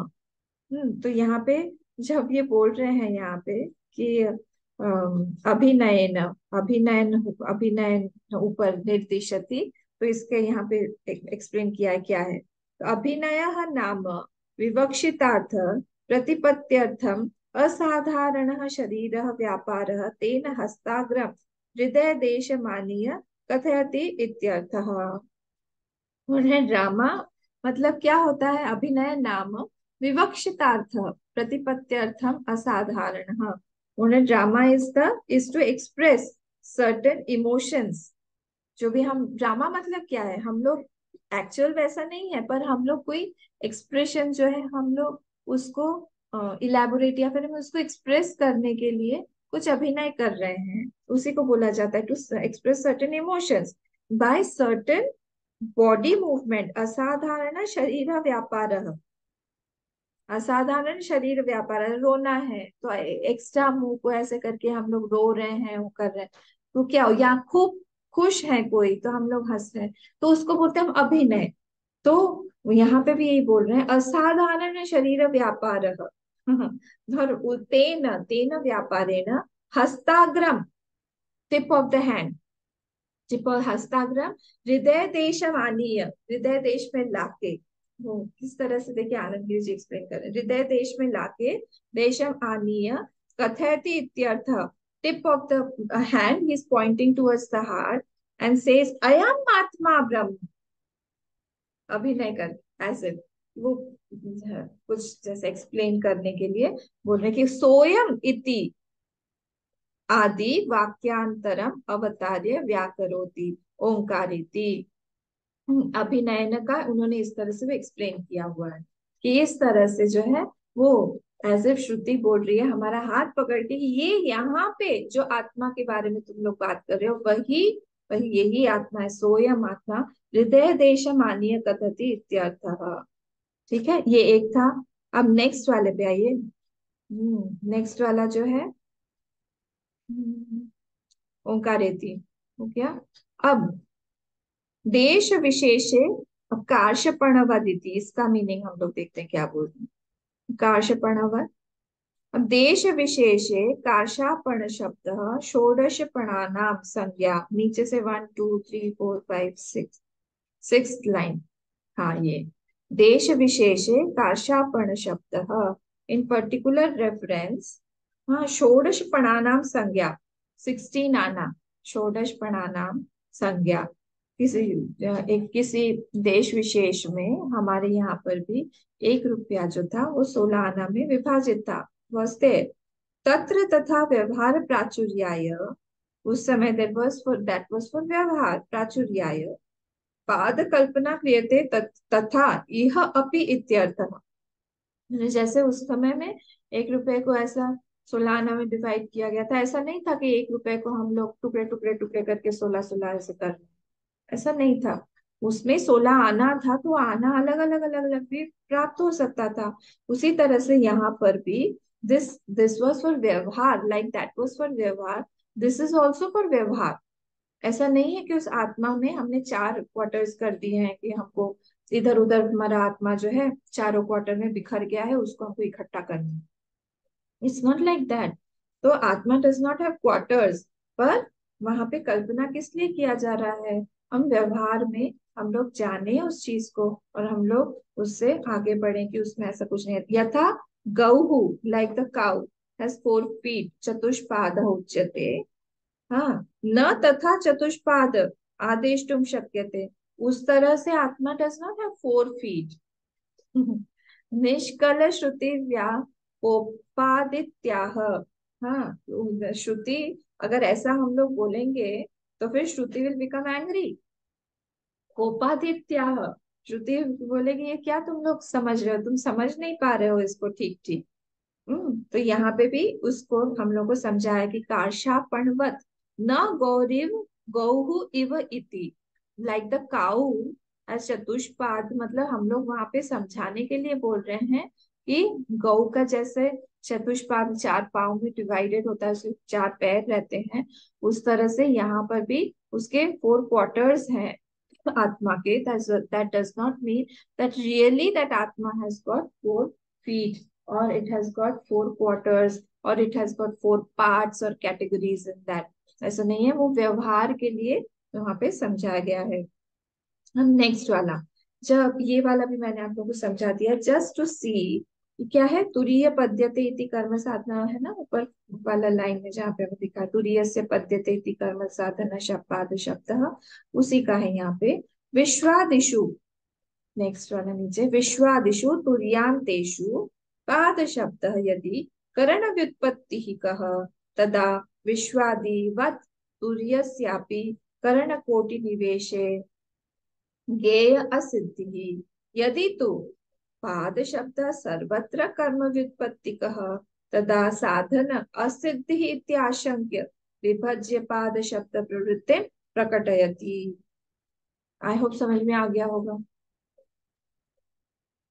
तो यहाँ पे जब ये बोल रहे हैं यहाँ पे कि अभिनयन, अभिनयन अभिनयन ऊपर निर्दिशति, तो इसके यहाँ पे एक्सप्लेन किया है क्या है। तो अभिनय नाम विवक्षितार्थ प्रतिपत्त्यर्थम असाधारण शरीर व्यापार तेन हस्ताग्रम हृदय देशमानीय कथयति इत्यर्थः। उन्हें ड्रामा मतलब क्या होता है, अभिनय नाम विवक्षितार्थ प्रतिपत्त्यर्थम असाधारण। उन्हें drama is to express certain emotions. जो भी हम ड्रामा मतलब क्या है, हम लोग एक्चुअल वैसा नहीं है, पर हम लोग कोई एक्सप्रेशन जो है हम लोग उसको इलेबोरेट या फिर हम उसको एक्सप्रेस करने के लिए कुछ अभिनय कर रहे हैं, उसी को बोला जाता है to express certain emotions by certain body movement. असाधारण शरीर व्यापार, असाधारण शरीर व्यापार, रोना है तो एक्स्ट्रा मुंह को ऐसे करके हम लोग रो रहे हैं, वो कर रहे हैं, तो क्या हो, या खूब खुश है कोई तो हम लोग हंस रहे हैं, तो उसको बोलते हैं हम अभिनय। तो यहाँ पे भी यही बोल रहे हैं, असाधारण शरीर व्यापार तेन तेन व्यापारेण हस्ताग्रम, tip of the hand, tip और हस्ताग्रम हृदय देश मानीय, हृदय देश में लाके, वो किस तरह से देखिए आनंद गिरी जी एक्सप्लेन कर रहे हैं, हृदय देश में लाके देशम आनीय कथयति इत्यर्थ। Tip of the hand he is pointing towards the heart and says अयम आत्मा ब्रह्म, अभिनय कर ऐसे, वो कुछ जैसे एक्सप्लेन करने के लिए बोल रहे हैं कि सोयम इति आदि वाक्यांतरम अवतार्य व्याकरोति ओंकारिति। अभिनयन का उन्होंने इस तरह से भी एक्सप्लेन किया हुआ है कि इस तरह से जो है वो एज इफ श्रुति बोल रही है हमारा हाथ पकड़ के, ये यहाँ पे जो आत्मा के बारे में तुम लोग बात कर रहे हो वही वही यही आत्मा है, सोयम आत्मा हृदय देश मानीय कथति इत्यर्थः। ठीक है, ये एक था। अब नेक्स्ट वाले पे आइए। नेक्स्ट वाला जो है ओंकारेति हो गया। अब देश विशेषे, अब कार्षपणवदिति, इसका मीनिंग हम लोग देखते हैं क्या बोलते हैं कार्षपणवद। अब देश विशेषे कार्षापण शब्द षोडशपणानाम संज्ञा, नीचे से 1 2 3 4 5 6, सिक्स लाइन, हाँ ये देश विशेषे कार्षापण शब्द इन पर्टिकुलर रेफरेंस। हाँ, षोडश पणानाम संज्ञा, 16 आना, षोडश पणानाम संज्ञा। किसी किसी देश विशेष में हमारे यहाँ पर भी 1 रुपया जो था वो 16 आना में विभाजित था, वास्ते तत्र तथा व्यवहार प्राचुर्याय। उस समय दैट वाज फॉर व्यवहार प्राचुर्याय पाद कल्पना क्रियते तथा यह अपि इत्यर्थः। जैसे उस समय में 1 रुपए को ऐसा 16 आना में डिवाइड किया गया था, ऐसा नहीं था कि 1 रुपए को हम लोग टुकड़े टुकड़े टुकड़े करके 16 16 ऐसे कर, ऐसा नहीं था। उसमें 16 आना था तो आना अलग अलग अलग अलग भी प्राप्त हो सकता था। उसी तरह से यहाँ पर भी दिस दिस वॉज फॉर व्यवहार, लाइक दैट वॉज फॉर व्यवहार, दिस इज ऑल्सो फॉर व्यवहार। ऐसा नहीं है कि उस आत्मा में हमने 4 क्वार्टर्स कर दिए हैं कि हमको इधर उधर हमारा आत्मा जो है चारों क्वार्टर में बिखर गया है, उसको हमको इकट्ठा करना है। It's not like that. तो आत्मा डज नॉट हैव क्वार्टर्स। पर वहां पे कल्पना किस लिए किया जा रहा है? हम व्यवहार में हम लोग जाने उस चीज को और हम लोग उससे आगे बढ़े कि उसमें ऐसा कुछ नहीं है। यथा गौहु, like the cow has 4 feet चतुष्पाद उच्यते। हाँ, न तथा चतुष्पाद आदेश तुम शक्य थे। उस तरह से आत्मा डज नॉट हैव 4 फीट। निष्कल श्रुति व्यापोपादित्याह। हाँ, तो श्रुति, अगर ऐसा हम लोग बोलेंगे तो फिर श्रुति विल बिकम एंग्री। कोपादित्याह, श्रुति बोलेगी ये क्या तुम लोग समझ रहे हो, तुम समझ नहीं पा रहे हो इसको ठीक ठीक। तो यहाँ पे भी उसको हम लोग को समझाया कि कार्षापणवत न गौरिव गौहु इव इति, लाइक द काउ एज चतुष्पाद। मतलब हम लोग वहां पे समझाने के लिए बोल रहे हैं कि गौ का जैसे चतुष्पाद 4 पाँव में डिवाइडेड होता है, उसके 4 पैर रहते हैं, उस तरह से यहाँ पर भी उसके 4 क्वार्टर्स हैं आत्मा के। that does not mean that really that atma has got 4 feet or it has got 4 quarters or it has got 4 parts or categories in that। ऐसा नहीं है, वो व्यवहार के लिए वहां पे समझाया गया है। हम नेक्स्ट वाला, जब ये वाला भी मैंने आप लोगों को समझा दिया जस्ट टू सी क्या है। तुरीय पद्यते इति कर्म साधना है ना, ऊपर वाला लाइन में जहाँ पे हमें दिखा तुरीय से पद्यते इति कर्म साधना शब्द शब्द, उसी का है यहाँ पे। विश्वादिषु, नेक्स्ट वाला नीचे, विश्वादिषु तुर्यान्तेषु पाद शब्द यदि करण व्युत्पत्ति कह तदा विश्वादिवत् तुर्यस्यापि करण कोटि निवेशे ज्ञेय असिद्धि। यदि तो पाद शब्द सर्वत्र कर्म व्युत्पत्तिकः तदा साधन असिद्धि इत्याशंक्य विभज्य पाद शब्द प्रवृत्ति प्रकटयति। आई होप समझ में आ गया होगा,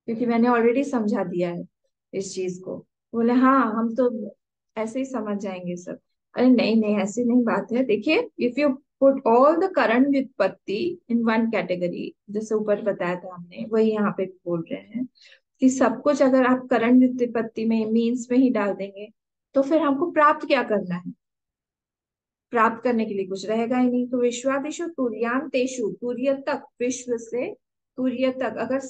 क्योंकि मैंने ऑलरेडी समझा दिया है इस चीज को। बोले हाँ हम तो ऐसे ही समझ जाएंगे सब। अरे नहीं नहीं, ऐसी नहीं बात है। देखिए, if you put all the current व्युत्पत्ति इन वन कैटेगरी, जैसे ऊपर बताया था हमने, वही यहाँ पे भी बोल रहे हैं कि सब कुछ अगर आप करंट व्युत्पत्ति में मीन्स में ही डाल देंगे तो फिर हमको प्राप्त क्या करना है? प्राप्त करने के लिए कुछ रहेगा ही नहीं। तो विश्वादिशु तुर्यान्तेषु, तुर्य तक, विश्व से तुर्य तक, अगर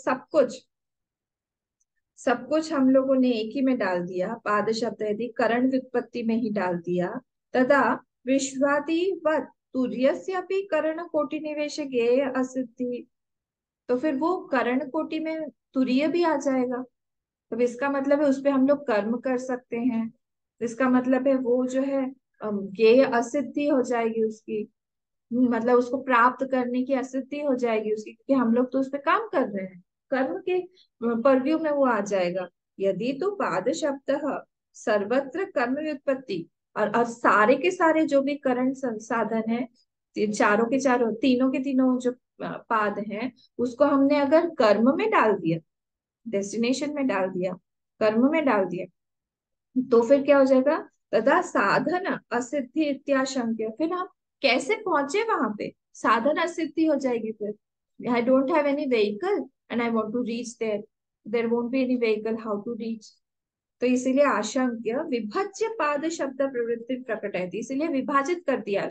सब कुछ हम लोगों ने एक ही में डाल दिया, पाद शब्द यदि करण व्युत्पत्ति में ही डाल दिया, तदा विश्वादिवत तुर्यस्यापि करण कोटि निवेश ज्ञेय असिद्धि। तो फिर वो करण कोटि में तुरीय भी आ जाएगा। तो इसका मतलब है उस पे हम लोग कर्म कर सकते हैं। इसका मतलब है वो जो है ज्ञेय असिद्धि हो जाएगी उसकी। मतलब उसको प्राप्त करने की असिद्धि हो जाएगी उसकी, क्योंकि हम लोग तो उस पे काम कर रहे हैं, कर्म के परव्यू में वो आ जाएगा। यदि तो पाद शब्द सर्वत्र कर्म व्युत्पत्ति, और सारे के सारे जो भी करण संसाधन है, चारों के चारों, तीनों के तीनों जो पाद हैं, उसको हमने अगर कर्म में डाल दिया, डेस्टिनेशन में डाल दिया, कर्म में डाल दिया, तो फिर क्या हो जाएगा? तथा साधन असिद्धि इत्याशंक्य। फिर हम कैसे पहुंचे वहां पे? साधन असिद्धि हो जाएगी फिर। I don't have any vehicle and I want to reach there, there won't be any vehicle, how to reach? तो इसीलिए आशंक्य विभज्य पाद शब्द प्रवृत्ति प्रकट है, इसीलिए विभाजित कर दिया।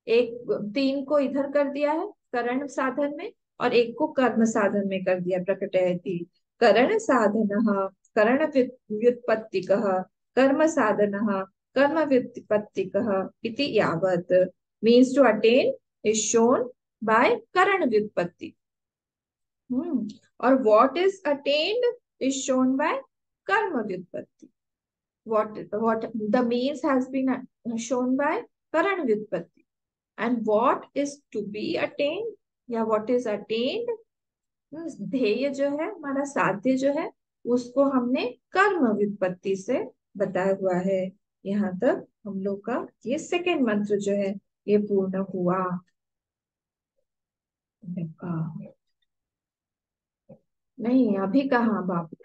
एक 3 को इधर कर दिया है करण साधन में, और एक को कर्म साधन में कर दिया, प्रकटयति। करण साधनः करण व्युत्पत्तिकः, कर्म साधनः कर्म व्युत्पत्तिकः इति यावत् means to attain is shown by करण व्युत्पत्ति। और what is attained is shown by कर्म व्युत्पत्ति। what the means has been shown by karan vyutpatti, and what is to be attained या what is attained, ध्येय जो है हमारा, साध्य जो है, उसको हमने कर्म व्युत्पत्ति से बताया हुआ है। यहाँ तक हम लोग का ये सेकंड मंत्र जो है ये पूर्ण हुआ। नहीं अभी कहाँ बाबू,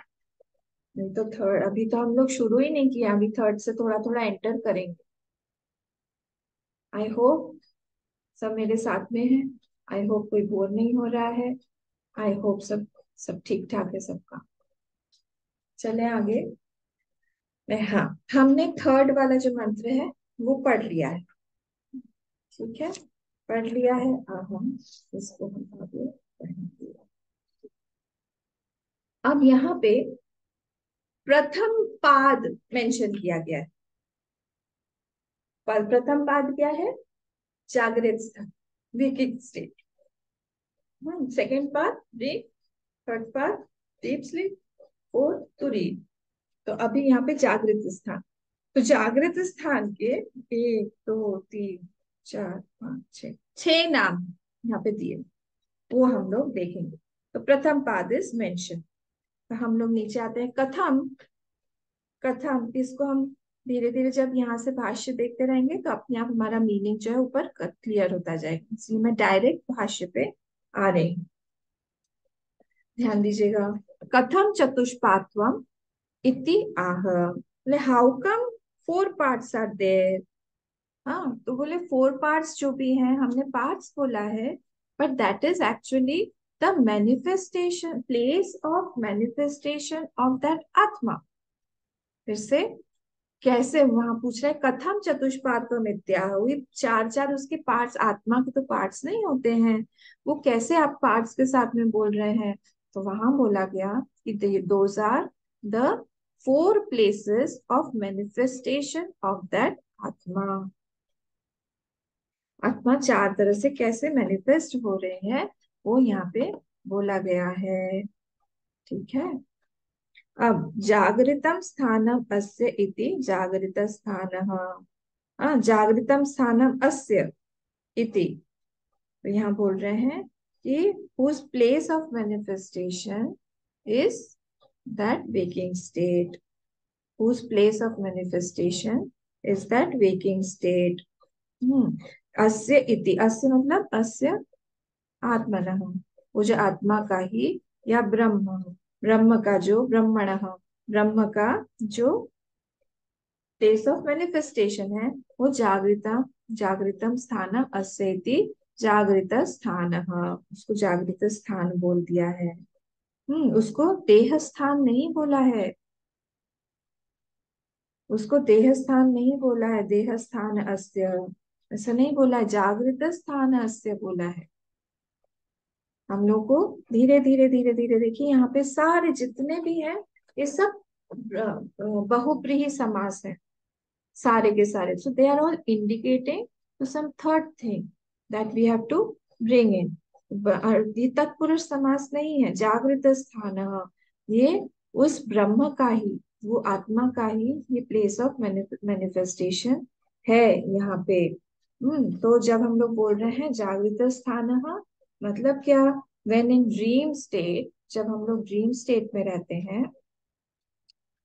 नहीं तो थर्ड, अभी तो हम लोग शुरू ही नहीं किया, अभी थर्ड से थोड़ा थोड़ा एंटर करेंगे। आई होप सब मेरे साथ में है, आई होप कोई बोर नहीं हो रहा है, आई होप सब सब ठीक ठाक है सबका। चले आगे। हाँ, हमने थर्ड वाला जो मंत्र है वो पढ़ लिया है, ठीक है, पढ़ लिया है। अब हम इसको हम आगे पढ़ेंगे। अब यहाँ पे प्रथम पाद मेंशन किया गया है। प्रथम पाद क्या है? जागृत स्थान, वेकिंग स्टेट। सेकेंड पाद ड्रीम, थर्ड पाद डीप स्लीप, फोर्थ टू रीड। तो अभी यहाँ पे जागृत स्थान, तो जागृत स्थान के 1 2 3 4 5 6 नाम यहाँ पे दिए, वो हम लोग देखेंगे। तो प्रथम पाद इज मेंशन। तो हम लोग नीचे आते हैं, कथम। कथम इसको हम धीरे धीरे जब यहाँ से भाष्य देखते रहेंगे तो अपने आप हमारा मीनिंग जो है ऊपर क्लियर होता जाएगा, इसलिए मैं डायरेक्ट भाष्य पे आ रही हूँ, ध्यान दीजिएगा। कथम चतुष्पात्वम इति आह, how come 4 parts are there. हाँ, तो बोले 4 पार्ट्स जो भी हैं, हमने पार्ट्स बोला है, but that is actually the manifestation, place of manifestation of that आत्मा। फिर से कैसे, वहां पूछ रहे कथम चतुष्पाद मिथ्या, हुई 4 4 उसके पार्ट्स, आत्मा के तो पार्ट्स नहीं होते हैं, वो कैसे आप पार्ट्स के साथ में बोल रहे हैं। तो वहां बोला गया कि those are the 4 places of manifestation of that आत्मा। आत्मा 4 तरह से कैसे मैनिफेस्ट हो रहे हैं वो यहाँ पे बोला गया है, ठीक है। अब जागृतम स्थानम अस्य इति, जागृत स्थान, जागृतम स्थानम अस्य इति, तो यहाँ बोल रहे हैं कि whose place of manifestation is that waking state, whose place of manifestation is that waking state। अस्य इति, अस्य मतलब अस्य आत्मनः, वो जो आत्मा का ही, या ब्रह्म, ब्रह्म का जो, ब्रह्मणः, ब्रह्म का जो प्लेस ऑफ मैनिफेस्टेशन है, वो जागृतम, जागृतम स्थान अस्य इति, जागृत स्थान, उसको जागृत स्थान बोल दिया है। उसको देह स्थान नहीं बोला है, उसको देह स्थान नहीं बोला है, देह स्थान अस्य ऐसा नहीं बोला है, जागृत स्थान अस्य बोला है। हम लोग को धीरे धीरे धीरे धीरे देखिए, यहाँ पे सारे जितने भी हैं ये सब बहुब्रीहि समास है, सारे के सारे। So they are all indicating to some third thing that we have to bring in. ये तत्पुरुष समास नहीं है। जागृत स्थान, ये उस ब्रह्म का ही, वो आत्मा का ही ये प्लेस ऑफ मैनिफेस्टेशन है यहाँ पे। तो जब हम लोग बोल रहे हैं जागृत स्थान, मतलब क्या, वेन इन ड्रीम स्टेट, जब हम लोग ड्रीम स्टेट में रहते हैं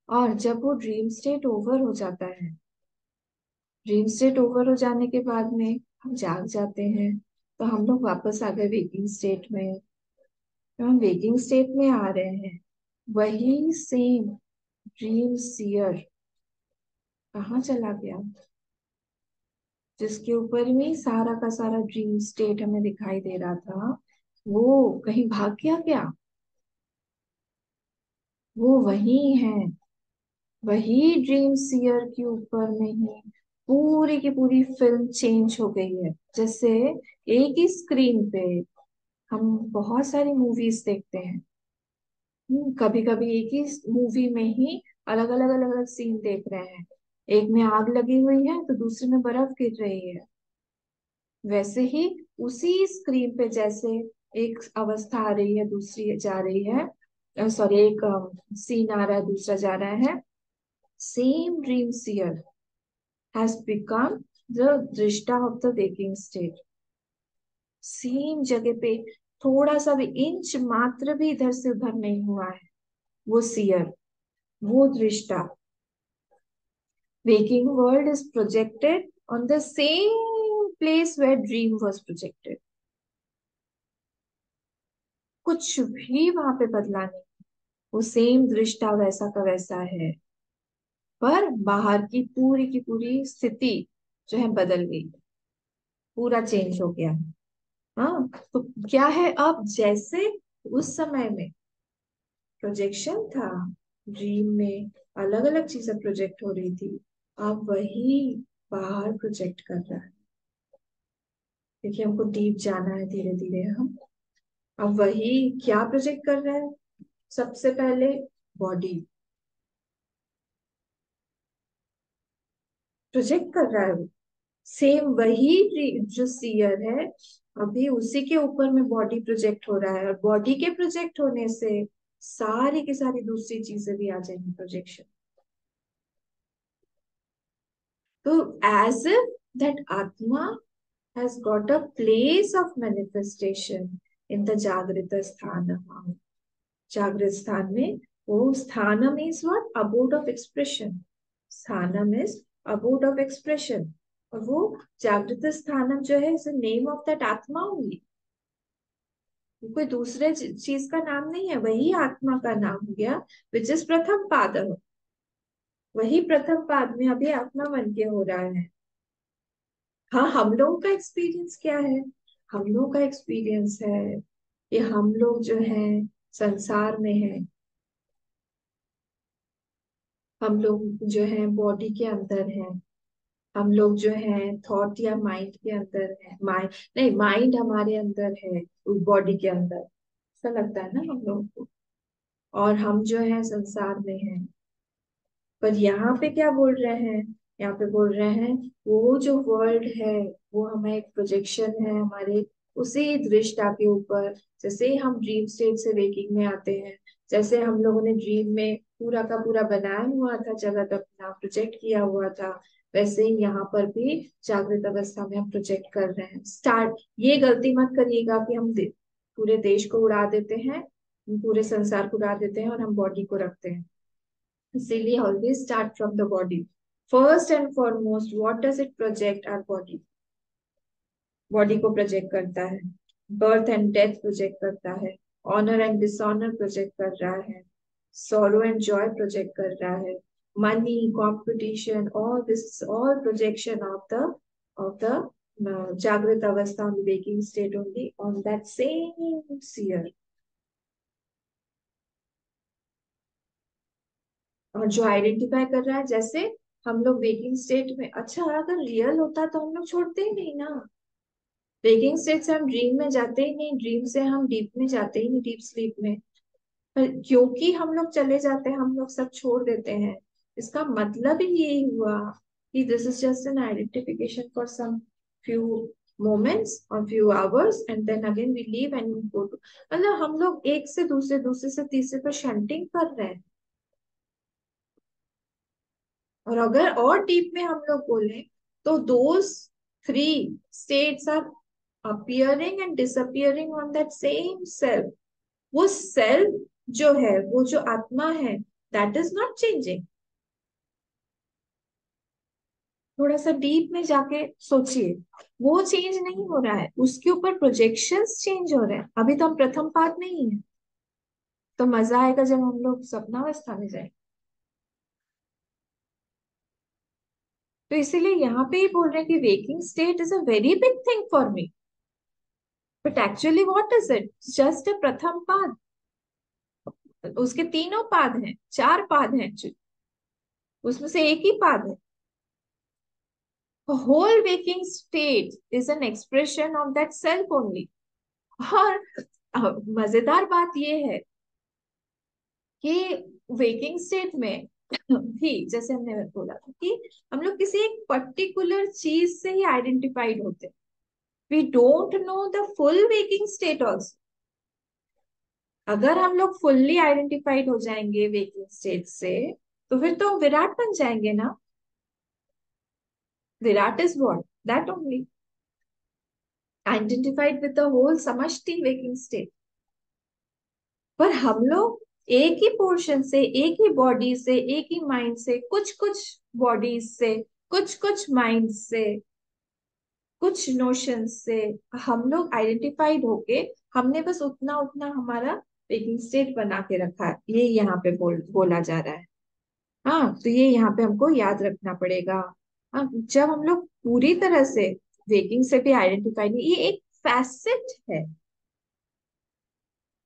और जब वो ड्रीम स्टेट ओवर हो जाता है, ड्रीम स्टेट ओवर हो जाने के बाद में हम जाग जाते हैं, तो हम लोग वापस आ गए वेकिंग स्टेट में। तो हम वेकिंग स्टेट में आ रहे हैं, वही सेम ड्रीम सीयर कहाँ चला गया, जिसके ऊपर में सारा का सारा ड्रीम स्टेट हमें दिखाई दे रहा था, वो कहीं भाग गया क्या? वो वही है, वही ड्रीम सीयर के ऊपर में ही पूरी की पूरी फिल्म चेंज हो गई है। जैसे एक ही स्क्रीन पे हम बहुत सारी मूवीज देखते हैं, कभी कभी एक ही मूवी में ही अलग अलग सीन देख रहे हैं। एक में आग लगी हुई है तो दूसरे में बर्फ गिर रही है। वैसे ही उसी स्क्रीन पे जैसे एक अवस्था आ रही है, दूसरी जा रही है, सॉरी, एक सीन आ रहा है, दूसरा जा रहा है। Same dream seer has become the दृष्टा of the waking state. Same जगह पे थोड़ा सा भी इंच मात्र भी इधर से उधर नहीं हुआ है। वो सीयर, वो दृष्टा। Waking world is projected on the same place where dream was projected. कुछ भी वहां पे बदला नहीं। वो सेम दृष्टा वैसा का वैसा है, पर बाहर की पूरी स्थिति जो है बदल गई, पूरा चेंज हो गया। हाँ, तो क्या है, अब जैसे उस समय में प्रोजेक्शन था, ड्रीम में अलग अलग चीजें प्रोजेक्ट हो रही थी, अब वही बाहर प्रोजेक्ट कर रहा है। देखिए, हमको डीप जाना है धीरे धीरे हम। अब वही क्या प्रोजेक्ट कर रहा है, सबसे पहले बॉडी प्रोजेक्ट कर रहा है वो। सेम वही जो सीयर है, अभी उसी के ऊपर में बॉडी प्रोजेक्ट हो रहा है, और बॉडी के प्रोजेक्ट होने से सारी की सारी दूसरी चीजें भी आ जाएंगी प्रोजेक्शन। तो एज इफ दैट आत्मा has got a place of manifestation in the Jagrita Sthanam. जागृत स्थान में, वो स्थानम is what, abode of expression. स्थानम इज अबोर्ड ऑफ एक्सप्रेशन, और वो जागृत स्थानम जो है इज नेम ऑफ दैट आत्मा ओनली। कोई दूसरे चीज का नाम नहीं है, वही आत्मा का नाम हो गया, विच इज प्रथम पाद। वही प्रथम पाद में अभी आत्मा बन के हो रहा है। हाँ, हम लोगों का एक्सपीरियंस क्या है, हम लोगों का एक्सपीरियंस है कि हम लोग जो है संसार में है। हम लोग जो है बॉडी के अंदर है। हम लोग जो है थॉट या माइंड के अंदर है। माइंड नहीं, माइंड हमारे अंदर है, बॉडी के अंदर। ऐसा लगता है ना हम लोगों को। और हम जो है संसार में है। पर यहाँ पे क्या बोल रहे हैं, यहाँ पे बोल रहे हैं वो जो वर्ल्ड है वो हमें एक प्रोजेक्शन है हमारे उसी दृष्टा के ऊपर। जैसे ही हम ड्रीम स्टेट से वेकिंग में आते हैं, जैसे हम लोगों ने ड्रीम में पूरा का पूरा बनाया हुआ था, जगत अपना प्रोजेक्ट किया हुआ था, वैसे ही यहाँ पर भी जागृत अवस्था में हम प्रोजेक्ट कर रहे हैं। स्टार्ट, ये गलती मत करिएगा कि हम पूरे देश को उड़ा देते हैं, पूरे संसार को उड़ा देते हैं और हम बॉडी को रखते हैं। इसीलिए always start from the body. First and foremost, what does it project? Our body, body को प्रोजेक्ट करता है। बर्थ एंड डेथ प्रोजेक्ट करता है। ऑनर एंड डिसऑनर प्रोजेक्ट कर रहा है। सॉरो एंड जॉय प्रोजेक्ट कर रहा है। Money, competition, all this all projection of the जागृत अवस्था on waking state only on that same seer. और जो आइडेंटिफाई कर रहा है, जैसे हम लोग वेकिंग स्टेट में, अच्छा अगर रियल होता तो हम लोग छोड़ते ही नहीं ना। वेकिंग स्टेट से हम ड्रीम में जाते ही नहीं, ड्रीम से हम डीप में जाते ही नहीं, डीप स्लीप में। पर क्योंकि हम लोग चले जाते हैं, हम लोग सब छोड़ देते हैं। इसका मतलब ही यही हुआ कि this is just an identification for some few moments or few hours and then again we leave and we go to, मतलब हम लोग एक से दूसरे, दूसरे से तीसरे पर शंटिंग कर रहे हैं। और अगर और डीप में हम लोग बोले तो those three states are appearing and disappearing on that same self. वो सेल्फ जो है, वो जो आत्मा है, दैट इज नॉट चेंजिंग। थोड़ा सा डीप में जाके सोचिए, वो चेंज नहीं हो रहा है, उसके ऊपर प्रोजेक्शंस चेंज हो रहे हैं। अभी तो हम प्रथम पाद में ही है। तो मजा आएगा जब हम लोग सपनावस्था में जाए। तो इसीलिए यहाँ पे ही बोल रहे हैं कि waking state is a very big thing for me, but actually what is it, just a प्रथम पाद। उसके तीनों पाद हैं, चार पाद हैं actually, उसमें से एक ही पाद है। A whole waking state is an expression of that self only. और मजेदार बात ये है कि वेकिंग स्टेट में भी जैसे हमने बोला था कि हम लोग किसी एक पर्टिकुलर चीज से ही आइडेंटिफाइड होते हैं। We don't know the full waking state also. अगर हम लोग फुल्ली आइडेंटिफाइड हो जाएंगे वेकिंग स्टेट से, तो फिर तो विराट बन जाएंगे ना। विराट is what, that only identified with the whole समष्टि वेकिंग स्टेट। पर हम लोग एक ही पोर्शन से, एक ही बॉडी से, एक ही माइंड से, कुछ कुछ बॉडीज से, कुछ कुछ माइंड से, कुछ नोशन से हम लोग आइडेंटिफाइड होके हमने बस उतना उतना हमारा वेकिंग स्टेट बना के रखा है। ये यहाँ पे बोला जा रहा है। हाँ, तो ये यहाँ पे हमको याद रखना पड़ेगा। हाँ, जब हम लोग पूरी तरह से वेकिंग से भी आइडेंटिफाइड नहीं, ये एक फैसेट है।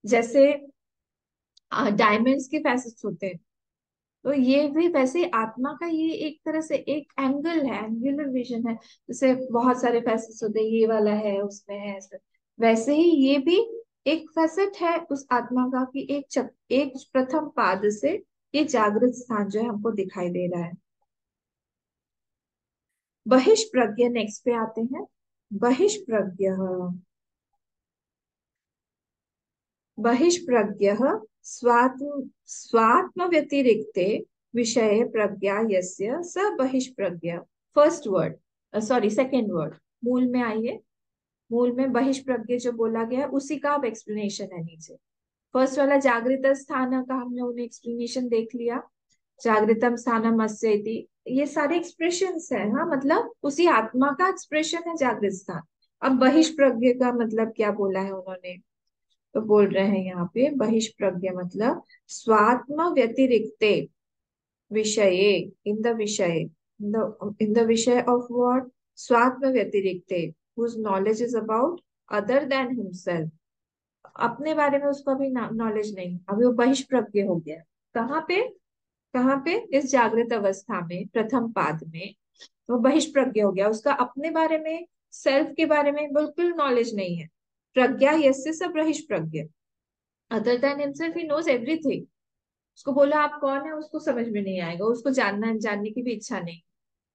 जैसे डायमंड्स के फैसेट्स होते हैं, तो ये भी वैसे आत्मा का ये एक तरह से एक एंगल है, एंगुलर विजन है। जैसे बहुत सारे फैसेट्स होते हैं, ये वाला है, उसमें है ऐसे। वैसे ही ये भी एक फैसेट है उस आत्मा का कि एक प्रथम पाद से ये जागृत स्थान जो है हमको दिखाई दे रहा है। बहिष्प्रज्ञ नेक्स्ट पे आते हैं। बहिष्प्रज्ञ, बहिष्प्रज्ञः स्वात्म व्यतिरिक्ते विषये प्रज्ञा यस्य स बहिष्प्रज्ञ। First word, sorry second word, मूल में आइए। मूल में बहिष्प्रज्ञ जो बोला गया है उसी का अब एक्सप्लेनेशन है नीचे। फर्स्ट वाला जागृत स्थान का हमने उन्हें एक्सप्लेनेशन देख लिया। जागृतम स्थानम अस्य इति, ये सारे एक्सप्रेशंस है। हाँ, मतलब उसी आत्मा का एक्सप्रेशन है जागृत स्थान। अब बहिष्प्रज्ञ का मतलब क्या बोला है उन्होंने, तो बोल रहे हैं यहाँ पे बहिष्प्रज्ञ मतलब स्वात्म व्यतिरिक्ते विषये, इन द विषय, इन द विषय ऑफ व्हाट, स्वात्म व्यतिरिक्ते, whose knowledge is about other than himself। अपने बारे में उसको अभी नॉलेज नहीं, अभी वो बहिष्प्रज्ञ हो गया। कहाँ पे, कहाँ पे, इस जागृत अवस्था में प्रथम पाद में वो बहिष्प्रज्ञ हो गया। उसका अपने बारे में, सेल्फ के बारे में बिल्कुल नॉलेज नहीं है। प्रज्ञा यस्य स बहिष्प्रज्ञ, other than himself he knows everything. उसको बोला आप कौन है, उसको समझ में नहीं आएगा, उसको जानने की भी इच्छा नहीं।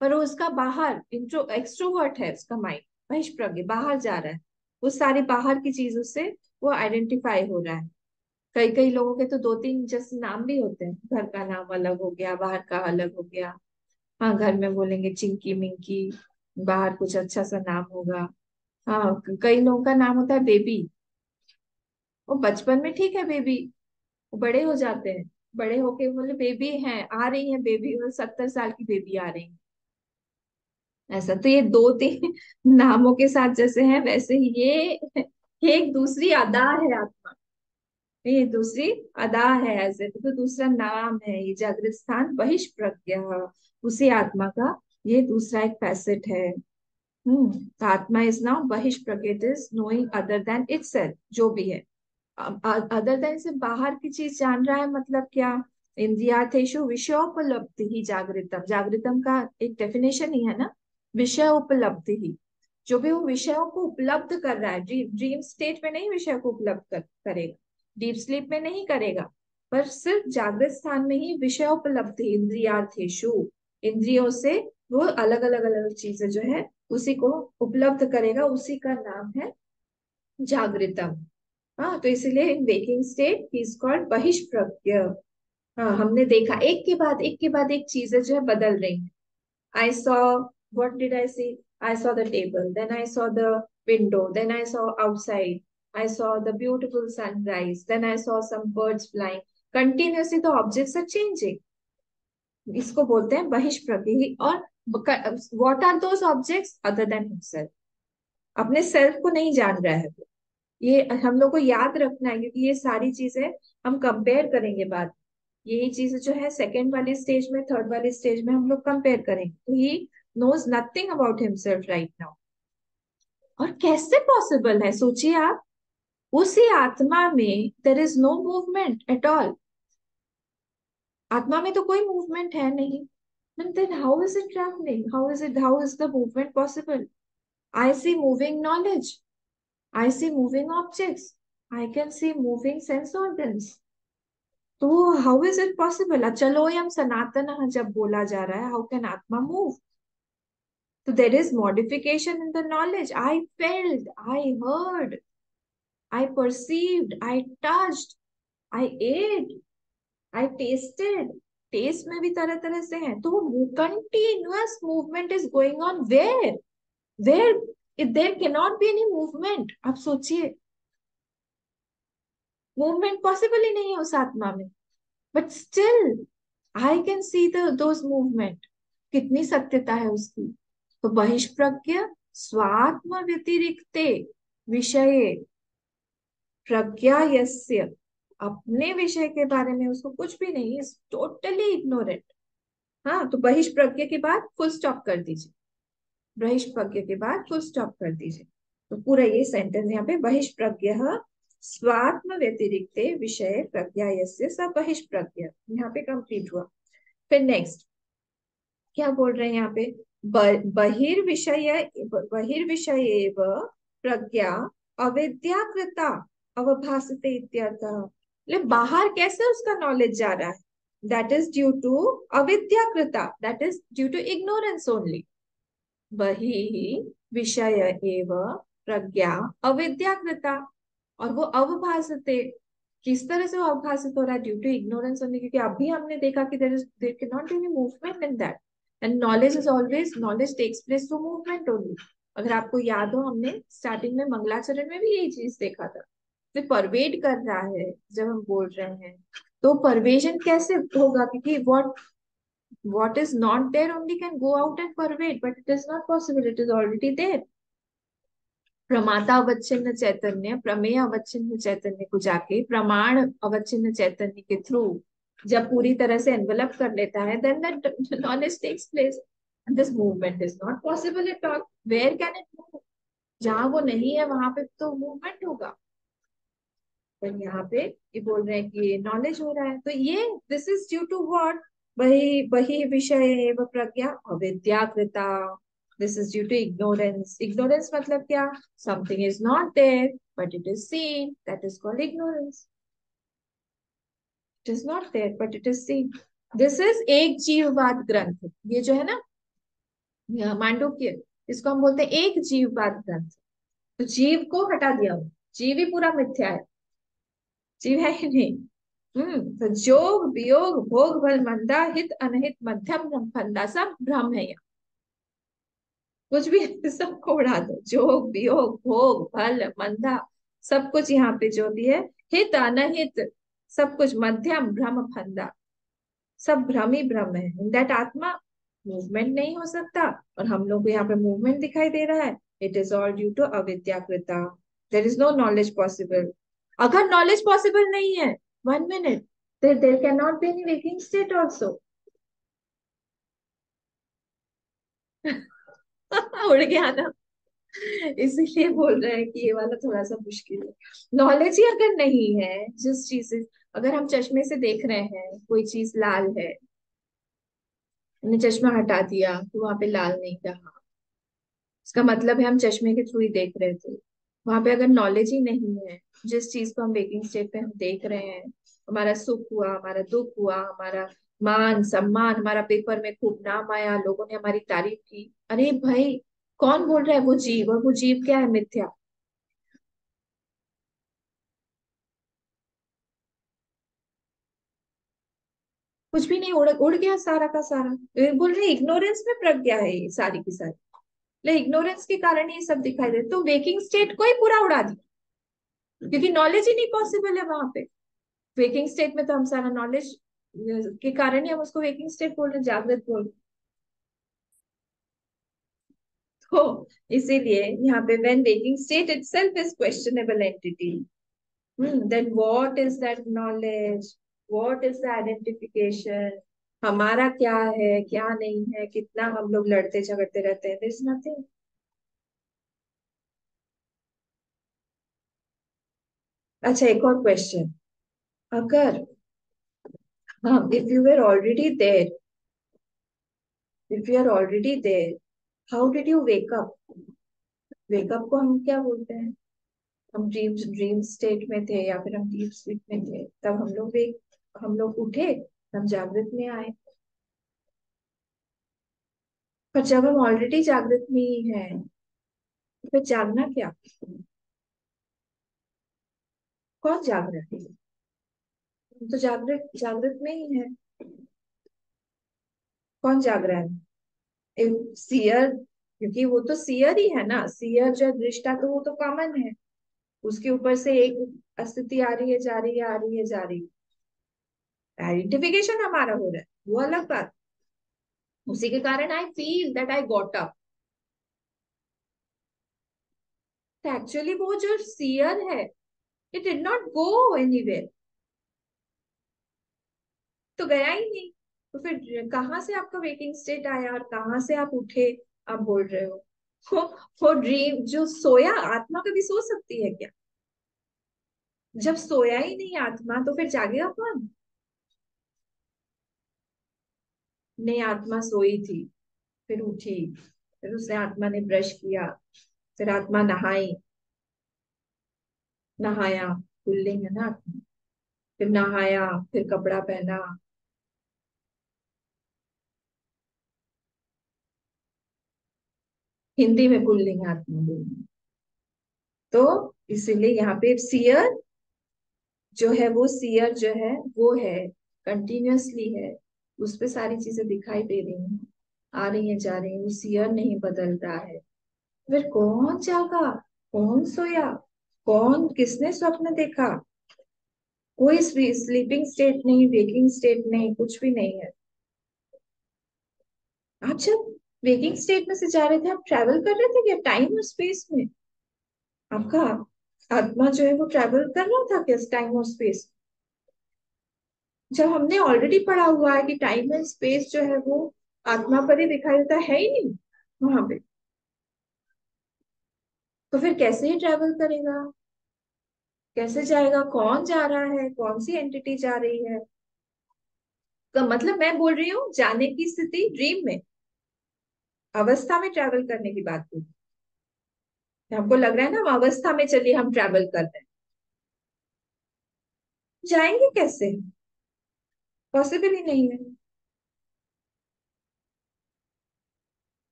पर वो उसका बाहर इंट्रो एक्सट्रोवर्ट है, उसका माइंड बहिष्प्रज्ञ, बाहर जा रहा है। वो सारी बाहर की चीजों से वो आइडेंटिफाई हो रहा है। कई कई लोगों के तो दो तीन जैसे नाम भी होते हैं, घर का नाम अलग हो गया, बाहर का अलग हो गया। हाँ, घर में बोलेंगे चिंकी मिंकी, बाहर कुछ अच्छा सा नाम होगा। हाँ, कई लोगों का नाम होता है बेबी। वो बचपन में ठीक है बेबी, वो बड़े हो जाते हैं, बड़े होके बोले बेबी हैं, आ रही है बेबी, और 70 साल की बेबी आ रही है। ऐसा तो ये दो तीन नामों के साथ जैसे है, वैसे ही ये एक दूसरी अदा है आत्मा। ये दूसरी अदा है, ऐसे तो दूसरा नाम है ये जागृत स्थान बहिष्प्रज्ञ, उसी आत्मा का ये दूसरा एक फैसेट है। तो आत्मा इज नाउ बहिष्प्रज्ञ, it is knowing other than itself, जो भी है अदर देन से बाहर की चीज जान रहा है। मतलब क्या, इंद्रियार्थेषु विषयोपलब्धि ही जागृतम, जागृतम का एक डेफिनेशन ही है ना, विषय उपलब्धि ही। जो भी वो विषयों को उपलब्ध कर रहा है, ड्रीम स्टेट में नहीं विषय को उपलब्ध करेगा, डीप स्लीप में नहीं करेगा, पर सिर्फ जागृत स्थान में ही विषयोपलब्धि इंद्रियार्थेषु, इंद्रियों से वो अलग अलग अलग चीजें जो है उसी को उपलब्ध करेगा, उसी का नाम है जागृतम। हाँ, तो इसीलिए in waking state he is called बहिष्प्रज्ञ। हाँ, हमने देखा एक के बाद एक के बाद एक चीजें जो है बदल रही हैं। I saw, what did I see, I saw the table, then I saw the window, then I saw outside, I saw the beautiful sunrise, then I saw some birds flying. Continuously the objects are changing, इसको बोलते हैं बहिष्प्रज्ञ। और what are those objects other than himself, अपने self को नहीं जान रहा है वो। ये हम लोग को याद रखना है, क्योंकि ये सारी चीजें हम कंपेयर करेंगे बाद में। यही चीजें जो है सेकेंड वाली स्टेज में, थर्ड वाली स्टेज में हम लोग कंपेयर करेंगे। तो he knows nothing about himself right now. और कैसे पॉसिबल है, सोचिए आप, उसी आत्मा में there is no movement at all. आत्मा में तो कोई मूवमेंट है नहीं, then how is it traveling, how is the movement possible? I see moving knowledge, I see moving objects, I can see moving sense organs. तो how is it possible? चलोयम सनातन जब बोला जा रहा है, हाउ कैन आत्मा मूव? तो there is modification in the knowledge. I felt, I heard, I perceived, I touched, I ate, I tasted. Taste में भी तरह तरह से है। तो continuous movement is going on. Where there can not be any movement. आप सोचिए, movement possible ही नहीं है उस आत्मा में, but still I can C those movement. कितनी सत्यता है उसकी। तो बहिष्प्रज्ञ स्वात्म व्यतिरिक्ते विषये प्रज्ञा यस्य, अपने विषय के बारे में उसको कुछ भी नहीं, इज टोटली इग्नोरेंट। हाँ, तो बहिष्प्रज्ञ के बाद फुल स्टॉप कर दीजिए। बहिष्प्रज्ञ के बाद फुल स्टॉप कर दीजिए। तो पूरा ये सेंटेंस यहाँ पे, बहिष्प्रज्ञ स्वात्म व्यतिरिक्ते विषय प्रज्ञा यस्य स बहिष्प्रज्ञ, यहाँ पे कंप्लीट हुआ। फिर नेक्स्ट क्या बोल रहे हैं यहाँ पे? बहिर्विषय एव प्रज्ञा अविद्याकृता अवभासते इत्यर्थः। ले बाहर कैसे उसका नॉलेज जा रहा है? दैट इज ड्यू टू अविद्याकृता, that is due to ignorance only. वही विषय एव प्रज्ञा अविद्याकृता, और वो अवभासते। किस तरह से वो अवभाषित हो रहा है? ड्यू टू इग्नोरेंस ओनली, क्योंकि अभी हमने देखा कि there can not be any movement in that, and knowledge is always, knowledge takes place through movement only. अगर आपको याद हो, हमने स्टार्टिंग में मंगलाचरण में भी यही चीज देखा था। फिर परवेड कर रहा है जब हम बोल रहे हैं, तो परवेशन कैसे होगा? क्योंकि what is not there only can go out and pervade, but it is not possible, it is already there. प्रमाता अवच्छिन्न चैतन्य प्रमेय अवच्छिन्न चैतन्य को जाके प्रमाण अवच्छिन्न चैतन्य के थ्रू जब पूरी तरह से एनवेलप कर लेता है, then that knowledge takes place. This movement is not possible at all. Where can it move? जहां वो नहीं है वहां पे तो मूवमेंट होगा। पर यहाँ पे ये बोल रहे हैं कि ये नॉलेज हो रहा है, तो ये this is due to what? वही वही विषय एवं प्रज्ञा अविद्याकृता। This is due to ignorance. Ignorance मतलब क्या? Something is not there but it is seen, that is called ignorance. It is not there but it is seen. This is एक जीववाद ग्रंथ। ये जो है ना, मांडुक्य, इसको हम बोलते हैं एक जीववाद ग्रंथ। तो जीव को हटा दिया, जीव ही पूरा मिथ्या है, जीव है ही नहीं। तो जोग वियोग भोग बल मंदा हित अनहित मध्यम ब्रह्म फंदा, सब भ्रम है यहाँ। कुछ भी सबको उड़ा दो। जोग वियोग भोग बल मंदा, सब कुछ यहाँ पे जो भी है, हित अनहित, सब कुछ मध्यम भ्रम फंदा, सब भ्रम ही भ्रम है। इन दैट आत्मा मूवमेंट नहीं हो सकता, और हम लोग को यहाँ पे मूवमेंट दिखाई दे रहा है। It is all due to अविद्याकृता। There is no knowledge possible. अगर नॉलेज पॉसिबल नहीं है, 1 minute, there can not be any waking state also. उड़ गया ना। इसीलिए बोल रहे हैं कि ये वाला थोड़ा सा मुश्किल है। नॉलेज ही अगर नहीं है, जिस चीज से, अगर हम चश्मे से देख रहे हैं कोई चीज लाल है, हमने चश्मा हटा दिया तो वहां पे लाल नहीं रहा, इसका मतलब है हम चश्मे के थ्रू ही देख रहे थे। वहां पे अगर नॉलेज ही नहीं है, जिस चीज को हम वेकिंग स्टेट पे हम देख रहे हैं, हमारा सुख हुआ, हमारा दुख हुआ, हमारा मान सम्मान, हमारा पेपर में खूब नाम आया, लोगों ने हमारी तारीफ की, अरे भाई कौन बोल रहा है? वो जीव, और वो जीव क्या है? मिथ्या। कुछ भी नहीं, उड़ उड़ गया सारा का सारा। बोल रहे इग्नोरेंस में प्रज्ञा है ये सारी की सारी। ले इग्नोरेंस के कारण ये सब दिखाई दे, तो वेकिंग स्टेट को ही पूरा उड़ा दिया, क्योंकि नॉलेज ही नहीं पॉसिबल है वहां पे। वेकिंग स्टेट में तो हम सारा नॉलेज के कारण ही हम उसको वेकिंग स्टेट बोल रहे हैं, जागृत बोल रहे हैं। तो इसीलिए यहाँ पे when waking state itself is questionable entity, then what is that knowledge? What is the identification? हमारा क्या है क्या नहीं है, कितना हम लोग लड़ते झगड़ते रहते हैं, देयर इज नथिंग। अच्छा, एक और क्वेश्चन। अगर, हाँ, if you were already there, if you are already there, how did you wake up? Wake up को हम क्या बोलते हैं? हम ड्रीम ड्रीम स्टेट में थे या फिर हम डीप स्लीप में थे, तब हम लोग उठे, हम जागृत में आए। पर जब हम ऑलरेडी जागृत में ही हैं, तो फिर जागना क्या? कौन जाग रहा है? हम तो जागृत जागृत में ही है। कौन जाग रहा है? सियर, क्योंकि वो तो सियर ही है ना। सियर जो है, दृष्टा, तो वो तो कॉमन है। उसके ऊपर से एक अस्थिति आ रही है, जा रही है, आ रही है, जा रही है। आइडेंटिफिकेशन हमारा हो रहा है, वो अलग बात। उसी के कारण I feel that I got up. Actually वो जो सियर है, it did not go anywhere. तो गया ही नहीं। तो फिर कहाँ से आपका वेटिंग स्टेट आया और कहाँ से आप उठे? आप बोल रहे हो वो वो ड्रीम जो सोया, आत्मा कभी सो सकती है क्या? जब सोया ही नहीं आत्मा, तो फिर जागेगा कौन? नहीं, आत्मा सोई थी, फिर उठी, फिर उसने आत्मा ने ब्रश किया, फिर आत्मा नहाई, नहाया, पुल्लिंग है ना आत्मा। फिर नहाया, फिर कपड़ा पहना। हिंदी में पुल्लिंग आत्मा बोलना। तो इसीलिए यहाँ पे सियर जो है, वो सियर जो है, वो है, कंटिन्यूअसली है। उस पे सारी चीजें दिखाई दे रही हैं, आ रही हैं, जा रही हैं। वो सियर नहीं बदलता है। फिर कौन जागा? कौन सोया? कौन, किसने स्वप्न देखा? कोई स्लीपिंग स्टेट नहीं, वेकिंग स्टेट नहीं, कुछ भी नहीं है। आप जब वेकिंग स्टेट में से जा रहे थे, आप ट्रैवल कर रहे थे क्या टाइम और स्पेस में? आपका आत्मा जो है वो ट्रैवल कर रहा था क्या टाइम और स्पेस? जब हमने ऑलरेडी पढ़ा हुआ है कि टाइम एंड स्पेस जो है वो आत्मा पर ही दिखाई देता है ही नहीं वहां पे। तो फिर कैसे ही ट्रैवल करेगा? कैसे जाएगा? कौन जा रहा है? कौन सी एंटिटी जा रही है? तो मतलब मैं बोल रही हूँ जाने की स्थिति ड्रीम में, अवस्था में ट्रैवल करने की बात बोल। हमको लग रहा है ना, हम अवस्था में चलिए हम ट्रैवल कर रहे हैं। जाएंगे कैसे? पॉसिबल ही नहीं है।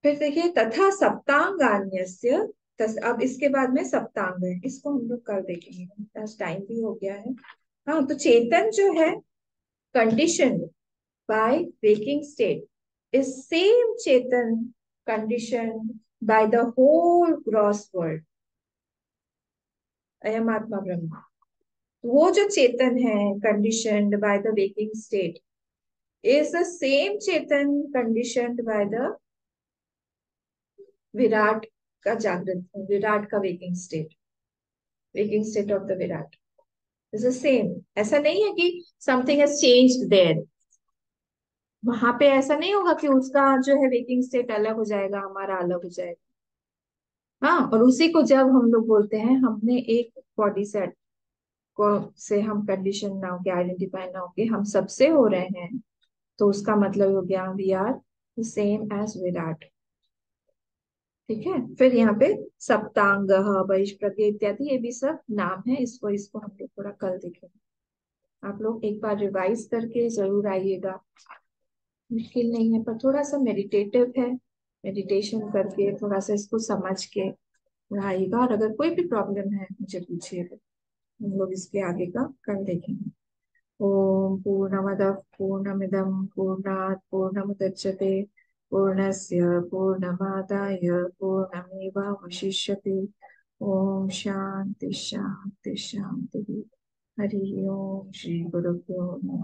फिर देखिए, तथा सप्तांगान्यस्य। अब इसके बाद में सप्तांग है, इसको हम लोग कल देखेंगे, टाइम भी हो गया है। हाँ, तो चेतन जो है, condition by waking state, is same चेतन condition by the whole gross world, अयम आत्मा ब्रह्म। वो जो चेतन है conditioned by the waking state is the same चेतन conditioned by the विराट का जागृत, विराट का waking state, waking state of the विराट इज द सेम। ऐसा नहीं है कि समथिंग हैज चेंज्ड देयर। वहां पे ऐसा नहीं होगा कि उसका जो है वेकिंग स्टेट अलग हो जाएगा, हमारा अलग हो जाएगा। हाँ, और उसी को जब हम लोग बोलते हैं हमने एक बॉडी सेट को से हम कंडीशन ना होके, आइडेंटिफाई ना होके हम सबसे हो रहे हैं, तो उसका मतलब हो गया we are the same as विराट। ठीक है। फिर यहाँ पे सप्तांग, बहिष्प्रज्ञ इत्यादि, ये भी सब नाम है। इसको इसको हम लोग थोड़ा कल देखेंगे। आप लोग एक बार रिवाइज करके जरूर आइएगा। मुश्किल नहीं है, पर थोड़ा सा मेडिटेटिव है। मेडिटेशन करके थोड़ा सा इसको समझ के आइएगा। और अगर कोई भी प्रॉब्लम है मुझे पूछिएगा। हम लोग इसके आगे का कल देखेंगे। ओम पूर्णमदः पूर्णमिदं पूर्णात् पूर्णमुदच्यते पूर्णस्य पूर्णमादाय पूर्णमेवावशिष्यते। ओम शांति शांति शांति। हरि ओम। श्री गुरुभ्यो नमः।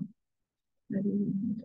हरि ओम।